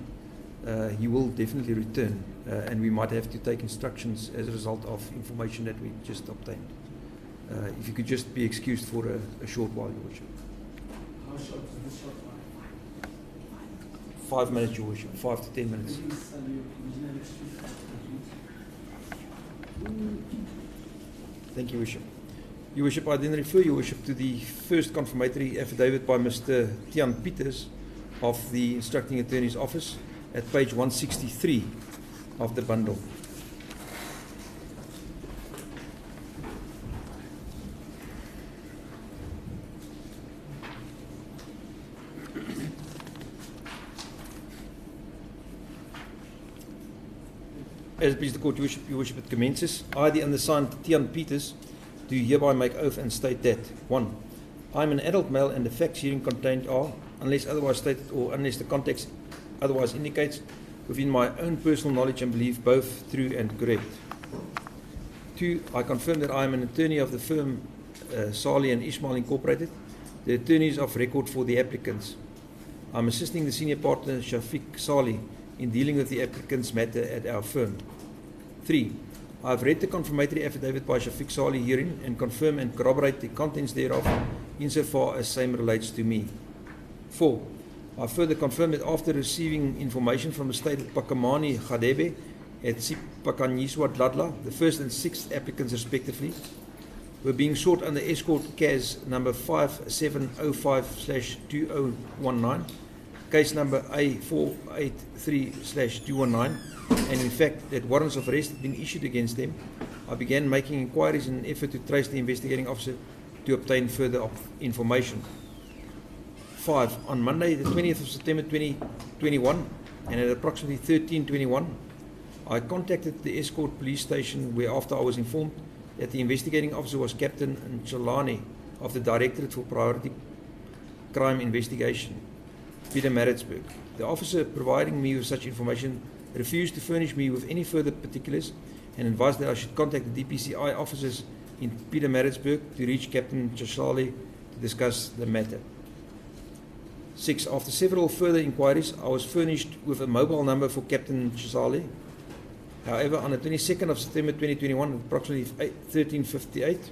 He will definitely return, and we might have to take instructions as a result of information that we just obtained. If you could just be excused for a short while, Your Worship. How short is this short while? 5 minutes, Your Worship. 5 to 10 minutes. Thank you, Your Worship. Your Worship, I then refer Your Worship to the first confirmatory affidavit by Mr. Tian Peters of the Instructing Attorney's Office at page 163 of the bundle. As it pleases the court, Your Worship, it commences. I, the undersigned Tian Peters, do hereby make oath and state that 1. I am an adult male and the facts herein contained are, unless otherwise stated or unless the context otherwise indicates, within my own personal knowledge and belief both true and correct. 2, I confirm that I am an attorney of the firm Salih and Ismail Incorporated, the attorneys of record for the applicants. I am assisting the senior partner Shafiq Salih in dealing with the applicant's matter at our firm. 3, I have read the confirmatory affidavit by Shafiq Salih herein and confirm and corroborate the contents thereof insofar as same relates to me. 4, I further confirm that after receiving information from the state of Pakamani Khadebe at Sipakanyiswa Dladla, the first and sixth applicants respectively, were being sought under escort CAS number 5705/2019, case number A483/219, and in fact that warrants of arrest had been issued against them, I began making inquiries in an effort to trace the investigating officer to obtain further information. 5. On Monday, the 20th of September 2021, and at approximately 13:21, I contacted the Escort police station, where after I was informed that the investigating officer was Captain Nchalane of the Directorate for Priority Crime Investigation, Pietermaritzburg. The officer providing me with such information refused to furnish me with any further particulars and advised that I should contact the DPCI officers in Pietermaritzburg to reach Captain Nchalane to discuss the matter. 6. After several further inquiries, I was furnished with a mobile number for Captain Nchalane. However, on the 22nd of September 2021, at approximately 13:58,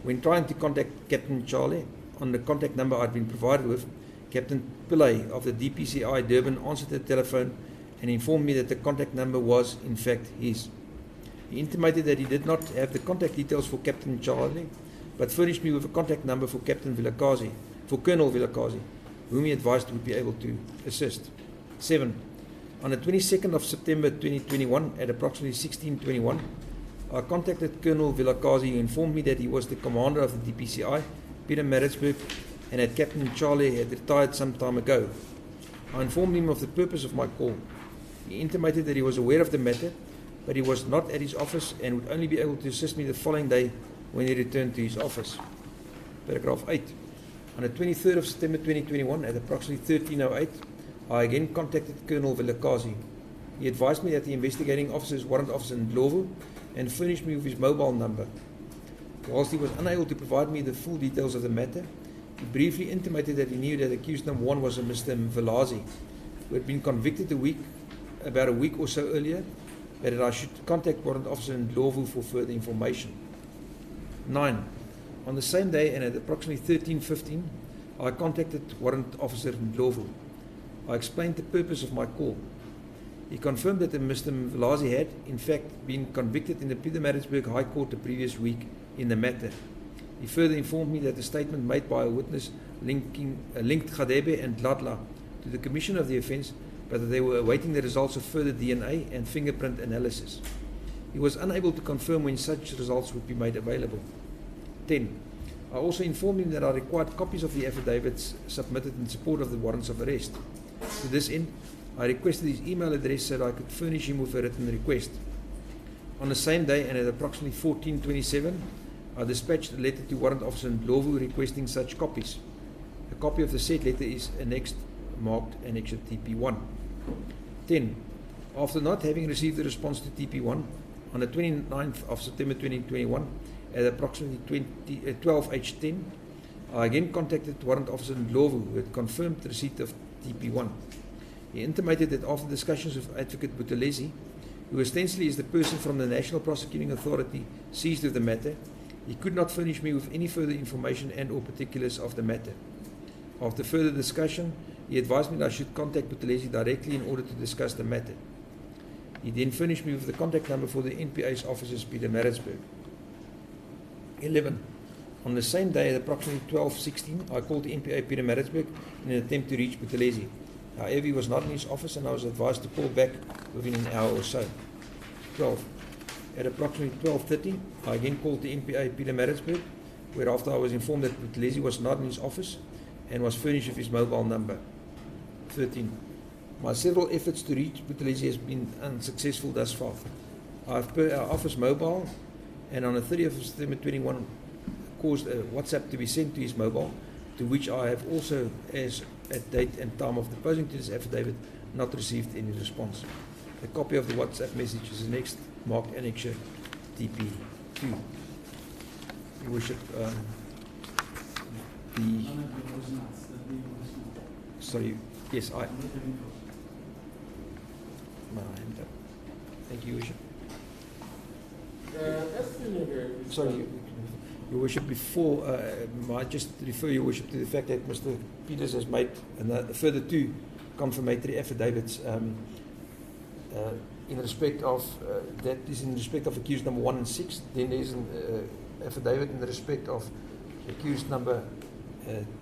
when trying to contact Captain Nchalane on the contact number I had been provided with, Captain Pillay of the DPCI Durban answered the telephone and informed me that the contact number was, in fact, his. He intimated that he did not have the contact details for Captain Nchalane, but furnished me with a contact number for Captain Vilakazi, for Colonel Vilakazi, whom he advised would be able to assist. 7. On the 22nd of September 2021, at approximately 16:21, I contacted Colonel Vilakazi, who informed me that he was the commander of the DPCI, Pietermaritzburg, and that Captain Nchalane had retired some time ago. I informed him of the purpose of my call. He intimated that he was aware of the matter, but he was not at his office and would only be able to assist me the following day when he returned to his office. Paragraph 8. On the 23rd of September 2021, at approximately 13:08, I again contacted Colonel Vilakazi. He advised me that the investigating officer is warrant officer in Ndlovu and furnished me with his mobile number. Whilst he was unable to provide me the full details of the matter, he briefly intimated that he knew that accused number 1 was a Mr. Mvelazi, who had been convicted about a week or so earlier, but that I should contact warrant officer in Ndlovu for further information. 9. On the same day and at approximately 13:15, I contacted warrant officer in Ndlovu. I explained the purpose of my call. He confirmed that Mr. Mvelazi had, in fact, been convicted in the Pietermaritzburg High Court the previous week in the matter. He further informed me that the statement made by a witness linked Khadebe and Dladla to the commission of the offence, but that they were awaiting the results of further DNA and fingerprint analysis. He was unable to confirm when such results would be made available. 10. I also informed him that I required copies of the affidavits submitted in support of the warrants of arrest. To this end, I requested his email address so that I could furnish him with a written request. On the same day and at approximately 14:27, I dispatched a letter to warrant officer in Ndlovu requesting such copies. A copy of the said letter is annexed, marked Annexure TP1. 10. After not having received a response to TP1, on the 29th of September 2021, at approximately 12:10, I again contacted warrant officer in Ndlovu, who had confirmed the receipt of TP1. He intimated that after discussions with Advocate Buthelezi, who ostensibly is the person from the National Prosecuting Authority seized with the matter, he could not furnish me with any further information and or particulars of the matter. After further discussion, he advised me that I should contact Buthelezi directly in order to discuss the matter. He then furnished me with the contact number for the NPA's offices, Pietermaritzburg. 11. On the same day at approximately 12:16, I called the NPA Pietermaritzburg in an attempt to reach Buthelezi. However, he was not in his office and I was advised to call back within an hour or so. 12. At approximately 12:30, I again called the NPA Pietermaritzburg, whereafter I was informed that Buthelezi was not in his office and was furnished with his mobile number. 13. My several efforts to reach Buthelezi has been unsuccessful thus far. I have, per our office mobile, and on the 30th of September 21, caused a WhatsApp to be sent to his mobile, to which I have also, as at date and time of deposing to this affidavit, not received any response. A copy of the WhatsApp message is next, marked Annexure TP2. Your Worship, sorry, yes, I. No, hand up. Thank you, Your Worship. Sorry, Your Worship, before, I just refer Your Worship to the fact that Mr. Peters has made further 2 confirmatory affidavits in respect of, that is in respect of accused number 1 and 6. Then there's an affidavit in respect of accused number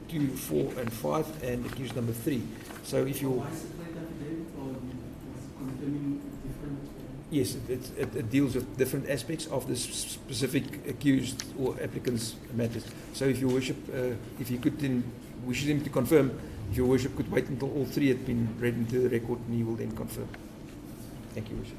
2, 4 and 5 and accused number 3. So if you... Yes, it deals with different aspects of this specific accused or applicant's matters. So if Your Worship, if you could then, wish him to confirm, if Your Worship could wait until all 3 had been read into the record, and he will then confirm. Thank you, Your Worship.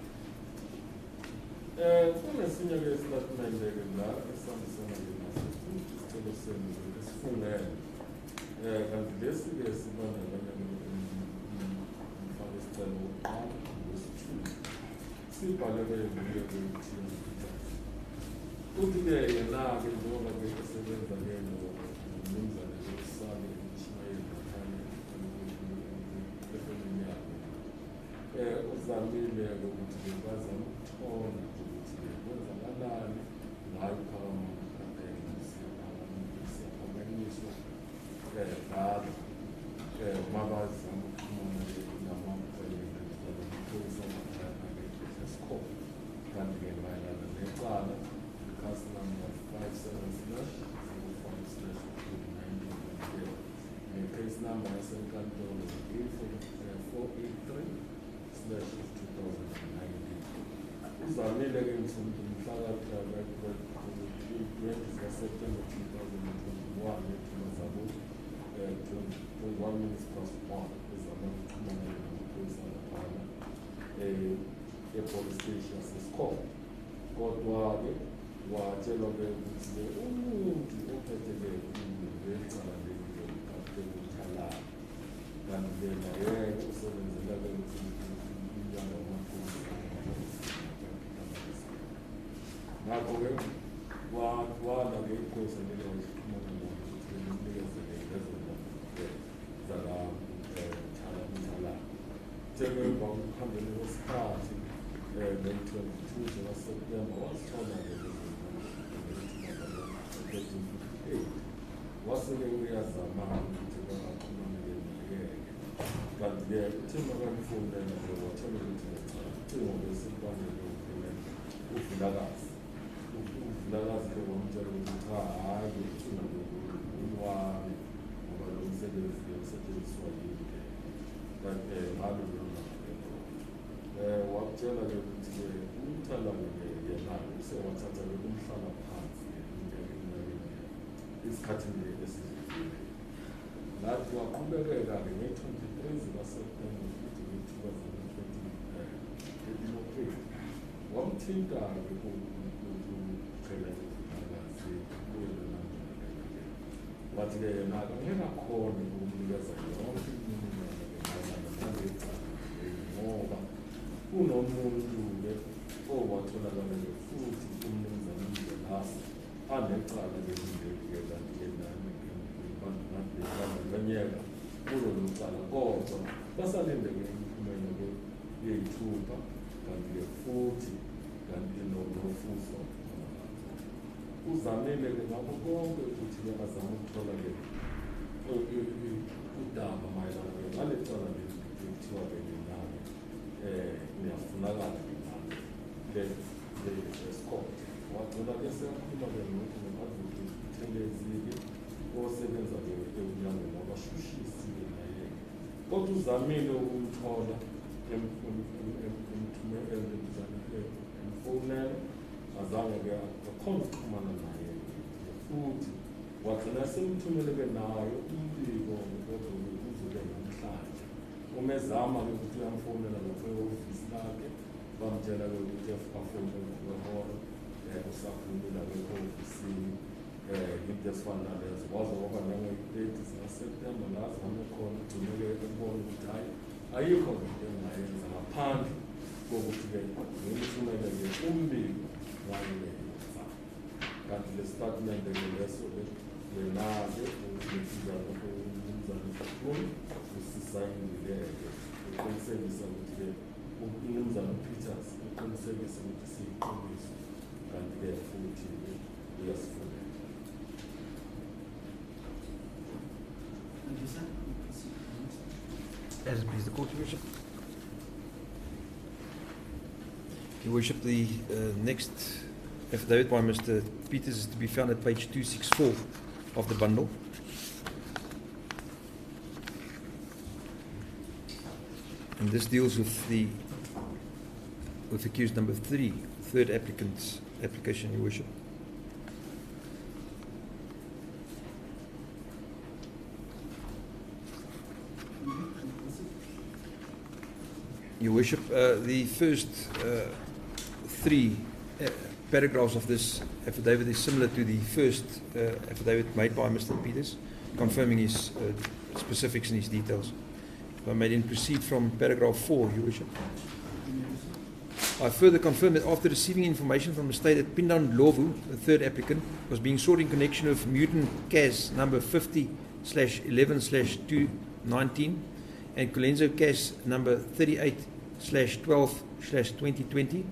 kokuthi-ke ngimthumele umbiko wale kanti le statement-ke leso-ke yena-ke umnumzane usisayinile-ke uqinisekisa ukuthi-ke umnumzane Peters uqinisekisa ukuthi siyiqiniso kanti-ke futhi uyasifuna. Thank you, sir. As it please the court, Your Worship. Your Worship, the next affidavit by Mr. Peters is to be found at page 264 of the bundle. And this deals with accused number 3, third applicant's application, Your Worship. Your Worship, the first 3 paragraphs of this affidavit is similar to the first affidavit made by Mr. Peters, confirming his specifics and his details. If I may then proceed from paragraph 4, Your Worship. I further confirm that after receiving information from the state that Pindan Lovu, the third applicant, was being sought in connection with mutant CAS number 50/11/219 and Colenso CAS number 38/12/2020,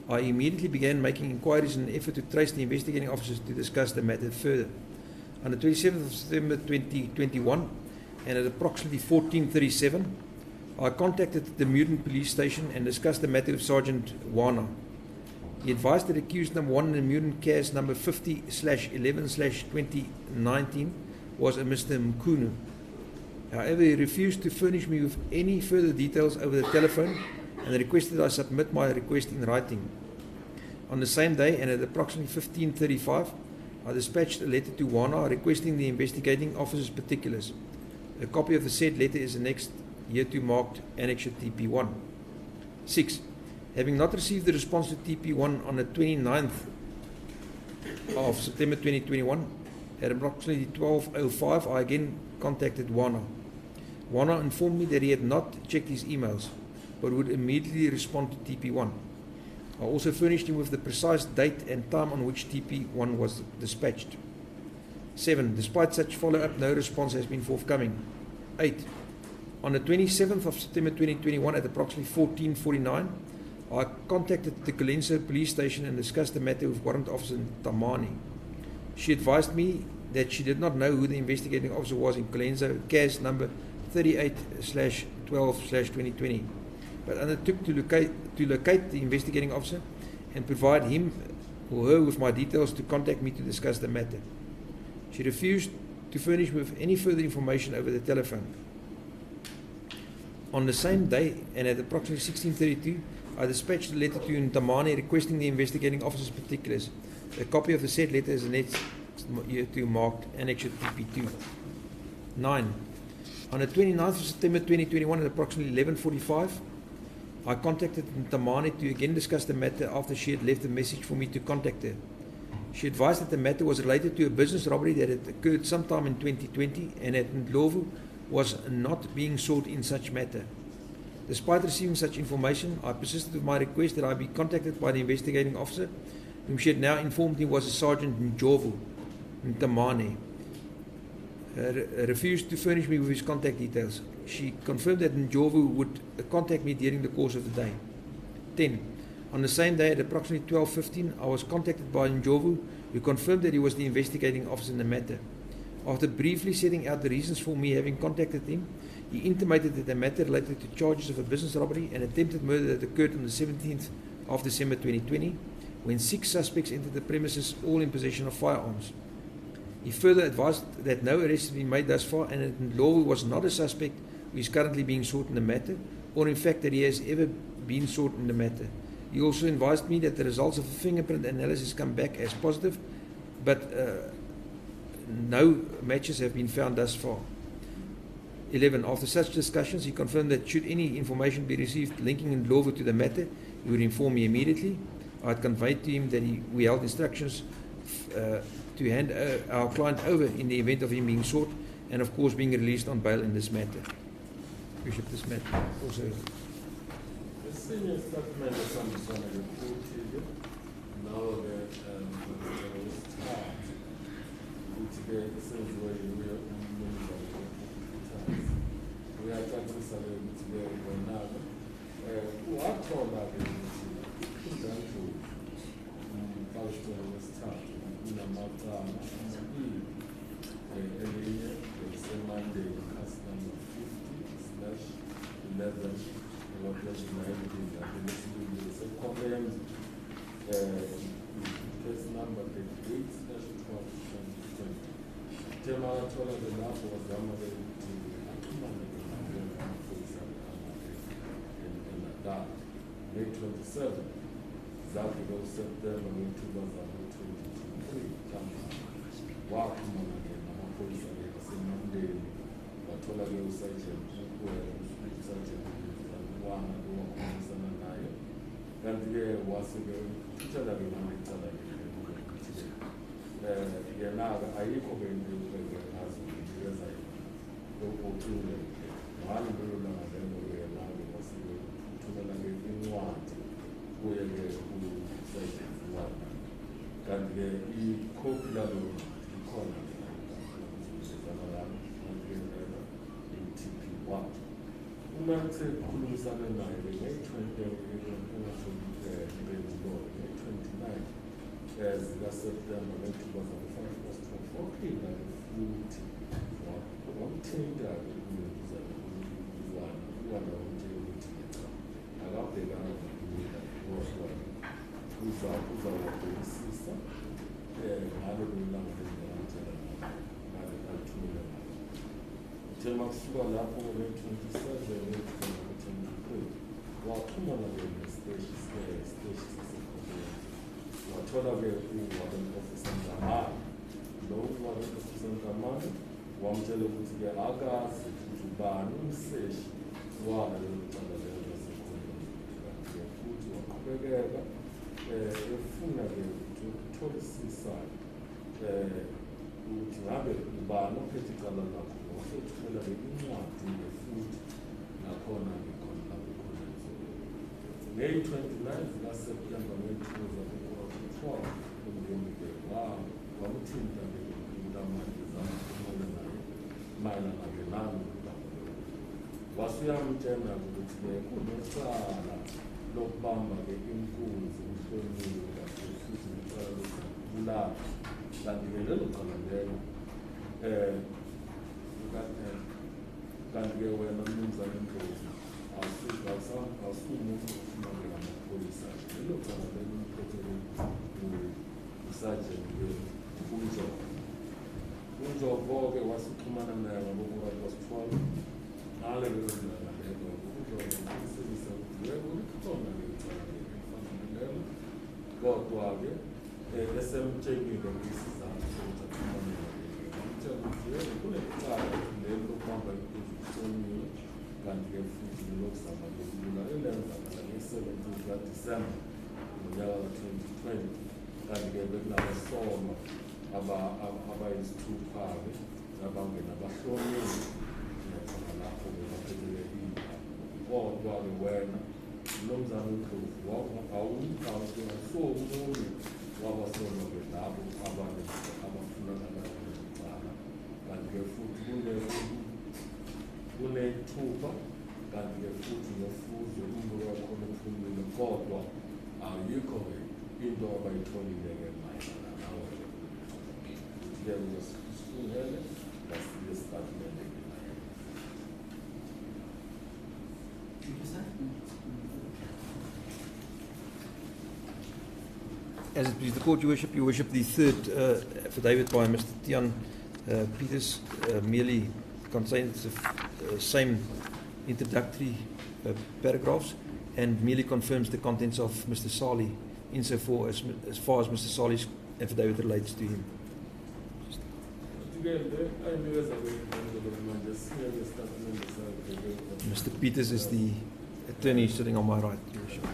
I immediately began making inquiries in an effort to trace the investigating officers to discuss the matter further. On the 27th of September 2021, and at approximately 14:37, I contacted the Mutant police station and discussed the matter with Sergeant Wana. He advised that accused number 1 in the Mutant CAS number 50/11/2019 was a Mr. Mkunu. However, he refused to furnish me with any further details over the telephone and requested I submit my request in writing. On the same day and at approximately 15:35, I dispatched a letter to Wana requesting the investigating officer's particulars. A copy of the said letter is annexed hereto marked Annexure TP1. 6. Having not received the response to TP1 on the 29th of September 2021, at approximately 12:05, I again contacted Wana. Wana informed me that he had not checked his emails, but would immediately respond to TP1. I also furnished him with the precise date and time on which TP1 was dispatched. 7. Despite such follow-up, no response has been forthcoming. 8. On the 27th of September 2021 at approximately 14:49, I contacted the Colenso police station and discussed the matter with Warrant Officer Tamani. She advised me that she did not know who the investigating officer was in Colenso CAS number 38/12/2020, but undertook to locate the investigating officer and provide him or her with my details to contact me to discuss the matter. She refused to furnish me with any further information over the telephone. On the same day, and at approximately 16:32, I dispatched a letter to Ntamani requesting the investigating officer's particulars. A copy of the said letter is annexed hereto marked Annexure TP2. 9. On the 29th of September 2021 at approximately 11:45, I contacted Ntamani to again discuss the matter after she had left a message for me to contact her. She advised that the matter was related to a business robbery that had occurred sometime in 2020 and that Ndlovu was not being sought in such matter. Despite receiving such information, I persisted with my request that I be contacted by the investigating officer, whom she had now informed me was a Sergeant Njovu Ntamane. Refused to furnish me with his contact details. She confirmed that Njovu would contact me during the course of the day. 10. On the same day at approximately 12:15, I was contacted by Njovu, who confirmed that he was the investigating officer in the matter. After briefly setting out the reasons for me having contacted him, he intimated that the matter related to charges of a business robbery and attempted murder that occurred on the 17th of December 2020, when 6 suspects entered the premises, all in possession of firearms. He further advised that no arrests had been made thus far and that Ndlovu was not a suspect who is currently being sought in the matter, or in fact that he has ever been sought in the matter. He also advised me that the results of a fingerprint analysis come back as positive, but no matches have been found thus far. 11. After such discussions, he confirmed that should any information be received linking Ndlovu to the matter, he would inform me immediately. I had conveyed to him that we held instructions to hand our client over in the event of him being sought and of course being released on bail in this matter. Bishop, this matter also. Yes. Senior statement is something reported. Now the start. Today, since we are talking today now. What told that start in a matter it's a Monday, cast number 50/11. Case number 38/12/2020. Tema tola the last was Ramadan to that May 27. Exactly those September 2023. Walk on again, police again, Monday, but tola the sergeant, one and the was again, each other behind each other. Now I equal in the as I go to them. One girl and then we are now was to the in one, who again who says one. And the copier corner in TP1. Woman said, Kulusan and I, the May 29, as last September 2005 was to 14 and food. One thing that one I love the guy was one who's our sister, and I don't know Tema Suala for 27, while two of the stations were told away who were the officers of man. No one of the officers of man, one gentleman to get agas to ban, says, one of the food to a together, a funeral to the seaside, which have it, but no particular love. Also, to the food, Nakona, May 29th, last September, when it was a 12, wow, one team that they would have was we are in general with the Kunosala, Lobamba, the Inkus, the Bula, and the little color can't get away and lose an impose. I'll speak by some, I'll soon move to the police. They look at them, the sergeant with Unjo Vogue was a command and was 12. I'll let it go to Abbey, the same taking the pieces out and get food in looks of the 17th December 2020 and get another song about his two parties about the Basonia or while the weather looks at the walk our own house and so moving what was so long about and get food Une tuba and get food in your food, the room are coming from the God. Are you coming indoor by 20 days an hour? There was school early, that's the start As it pleases the court, Your Worship, the third affidavit by Mr. Tian Peters merely contains the same introductory paragraphs and merely confirms the contents of Mr. Sali insofar as far as Mr. Sali's affidavit relates to him. Mr. Peters is the attorney sitting on my right, Your Worship.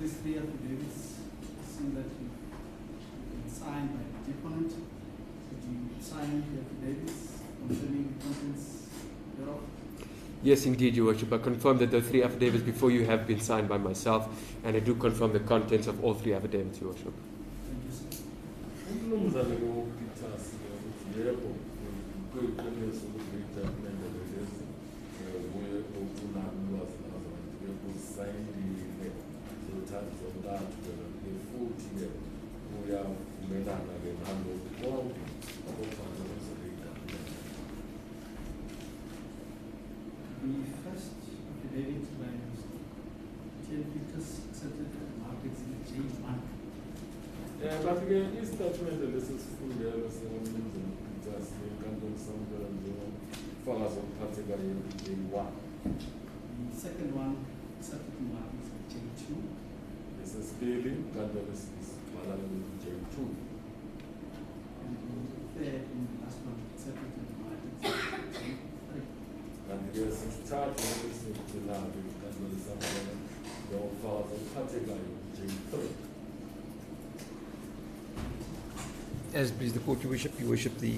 these three affidavits seem that you've been signed by the deponent. Did you sign the affidavits concerning the contents thereof? Yes, indeed, Your Worship. I confirm that those three affidavits before you have been signed by myself, and I do confirm the contents of all three affidavits, Your Worship. Thank you, sir. Umnumzane Peter ukuthi yebo kuyiqiniso ukuthi itatimende lezi kuye okunani ulwazi lazo ke kusayinile zothathu zontathu ke futhi ke uyavumelana ke nalokho konke okufanele itatimende. The first affidavit by Mr. Peters accepted the markets in J1. But again, isitatimende lesi sifundelo singumnumzane Peter sinkantolo samukela njengofakazi ophathekayo J1. The second one accepted the markets in J2. This is Bailey, Gandol is J2. And the third and the last one accepted the markets in J3. And there's a start of this to lab with Gandol is your father, particularly J3. As please the court, Your Worship, the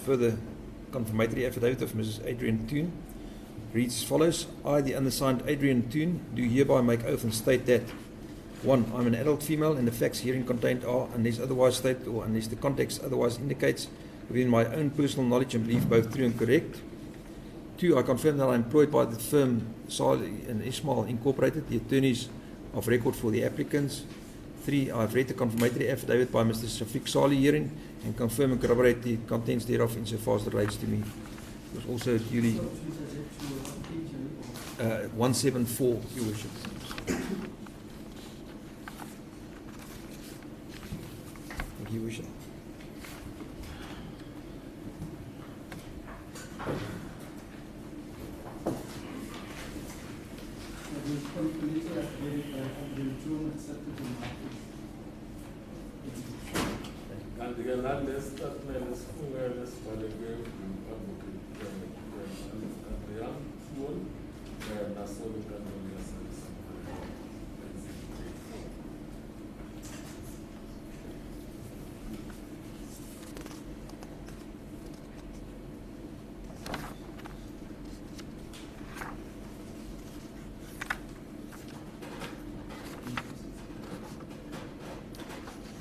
further confirmatory affidavit of Mrs. Adrian Toon reads as follows. I, the undersigned Adrian Toon, do hereby make oath and state that 1. I'm an adult female and the facts herein contained are, unless otherwise stated or unless the context otherwise indicates, within my own personal knowledge and belief, both true and correct. 2. I confirm that I am employed by the firm Salih and Ismail Incorporated, the attorneys of record for the applicants. 3. I have read the confirmatory affidavit by Mr. Shafiq Salih herein and confirm and corroborate the contents thereof insofar as it relates to me. It was also duly 174, Your Worship. Thank you, Your Worship. The confirmatory affidavit by Adrian Toon accepted the markets. And again, that list that man is full sibhaleke advocate Adrian Toon naso inkantolo yaseSABC.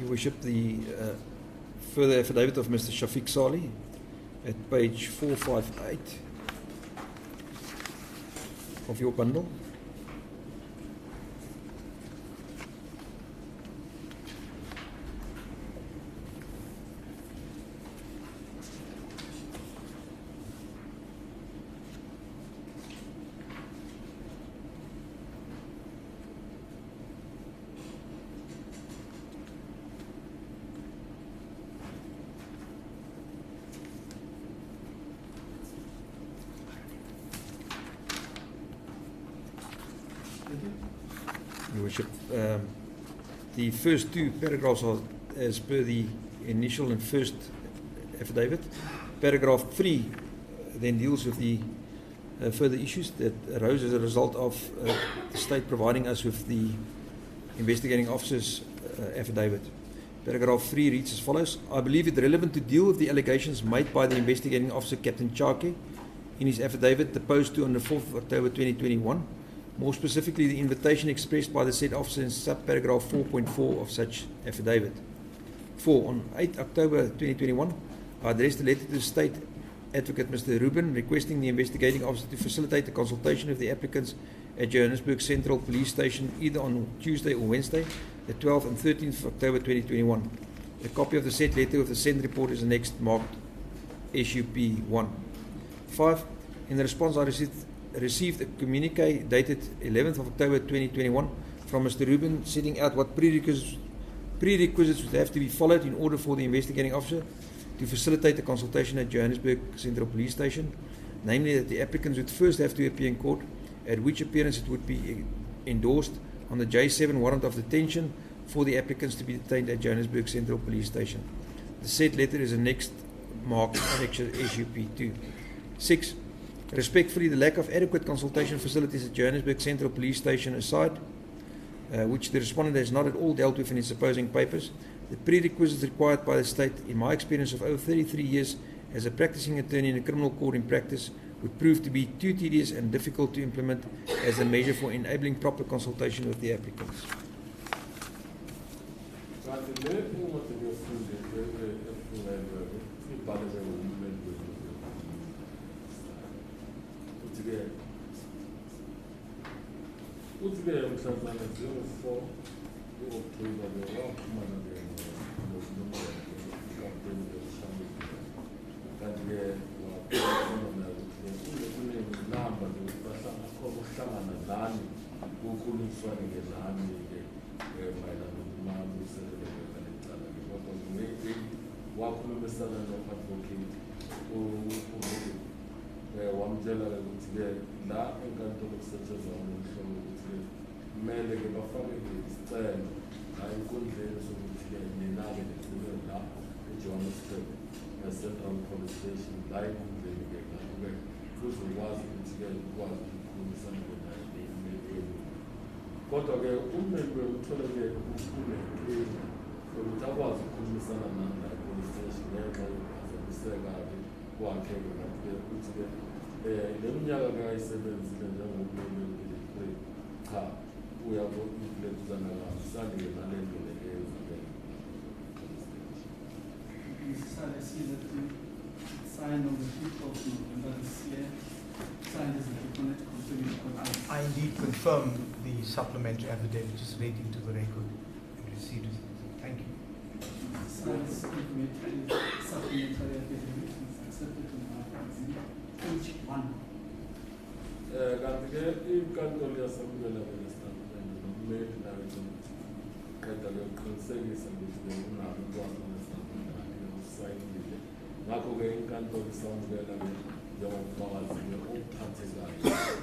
Your Worship, the further affidavit of Mr. Shafiq Salih at page 458 of your bundle. Your Worship, the first two paragraphs are as per the initial and first affidavit. Paragraph 3 then deals with the further issues that arose as a result of the state providing us with the investigating officer's affidavit. Paragraph 3 reads as follows. I believe it relevant to deal with the allegations made by the investigating officer, Captain Chake, in his affidavit deposed to on the 4th of October 2021. More specifically, the invitation expressed by the said officer in subparagraph 4.4 of such affidavit. 4. On 8 October 2021, I addressed a letter to the State Advocate Mr. Rubin requesting the investigating officer to facilitate the consultation of the applicants at Johannesburg Central Police Station either on Tuesday or Wednesday, the 12th and 13th of October 2021. A copy of the said letter with the send report is annexed marked SUP 1. 5. In the response, I received a communique dated 11th of October 2021 from Mr. Rubin setting out what prerequisites would have to be followed in order for the investigating officer to facilitate the consultation at Johannesburg Central Police Station, namely that the applicants would first have to appear in court, at which appearance it would be endorsed on the J7 warrant of detention for the applicants to be detained at Johannesburg Central Police Station. The said letter is annexed marked Annexure SUP 2. 6. Respectfully, the lack of adequate consultation facilities at Johannesburg Central Police Station aside, which the respondent has not at all dealt with in his opposing papers. The prerequisites required by the state, in my experience of over 33 years as a practicing attorney in a criminal court in practice, would prove to be too tedious and difficult to implement as a measure for enabling proper consultation with the applicants. wakhulumisana no-advocate wamtshela-ke ukuthi-ke la enkantolo kusetshenzwa ngohlobo ukuthi-ke kumele-ke bafake-ke isicelo la enkundleni sokuthi-ke nina-ke nicule la ejohannesburg e-central police station la enkundleni-ke lapho-ke kuzokwazi ukuthi-ke ukwazi ukukhulumisana-ke naye ne-email wenu. Kodwa-ke ummeli uthole-ke unenkinga yokuthi akwazi ukukhulumisana nani la police station ngenxa yokuphazamiseka-ke kwakhe-ke ngathi-ke ukuthi-ke le minyaka-ke ayisebenzile njengomlimi cha uyakuletuzana kahambisani-ke nale ndlela eyenzakele. I see that the sign on the 5th of November this year, signed as a document confirming. I indeed confirm the supplementary affidavit just relating to the record and received it. Thank you. Signed supplementary affidavit is accepted to my page 1. Kanti-ke inkantolo yasamukela-ke lesitatimende nokumele nayo qeda-ke uqinisekisa ukuthi-ke unalo ulwazi lwesitatimende usayinile. Ngakho-ke inkantolo isamukela-ke njengobufakazi-ke obuthathekayo.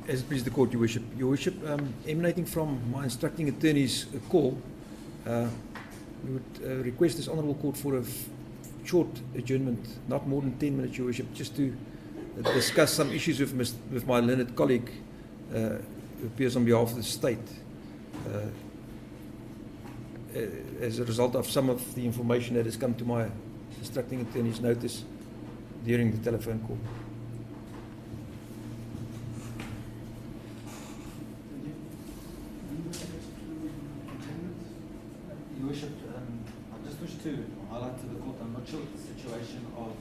As it pleases the court, Your Worship. Your Worship, emanating from my instructing attorney's call, we would request this honourable court for a short adjournment, not more than 10 minutes, Your Worship, just to discuss some issues with my learned colleague who appears on behalf of the state as a result of some of the information that has come to my instructing attorney's notice during the telephone call. Your Worship, I just wish to highlight to the court, I'm not sure what the situation of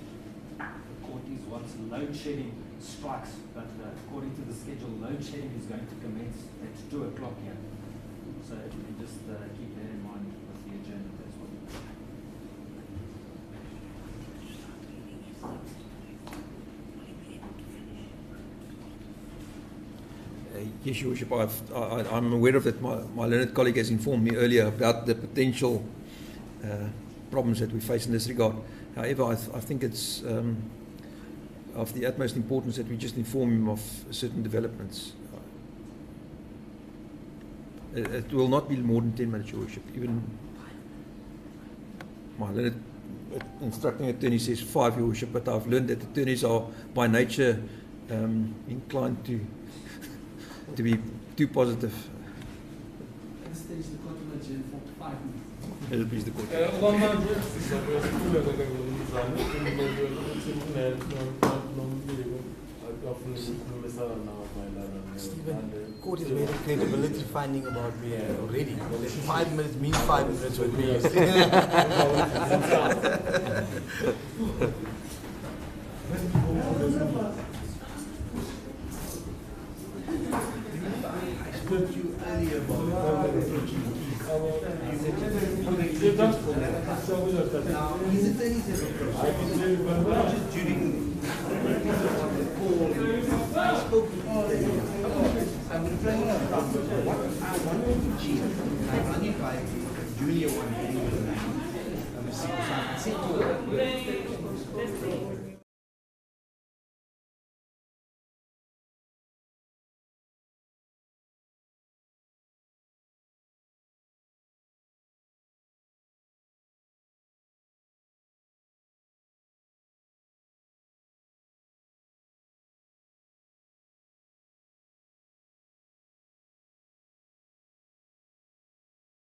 the court is once load shedding strikes, but according to the schedule, load shedding is going to commence at 2 o'clock here. So if you can just keep that in mind with the adjournment as well. Yes, Your Worship, I'm aware of that. My learned colleague has informed me earlier about the potential problems that we face in this regard. However, I think it's of the utmost importance that we just inform him of certain developments. It will not be more than 10 minutes, Your Worship. Even my learned instructing attorney says 5, Your Worship, but I've learned that attorneys are by nature inclined to be too positive. At this stage, the court will adjourn for 5 minutes. As it pleases the court. Stephen, the court has made a credibility finding about me already. 5 minutes means 5 minutes with me. I spoke to you earlier about his attorney says just during the call, I spoke with I'm referring to what I wanted to achieve. I run it by junior one, I said to her,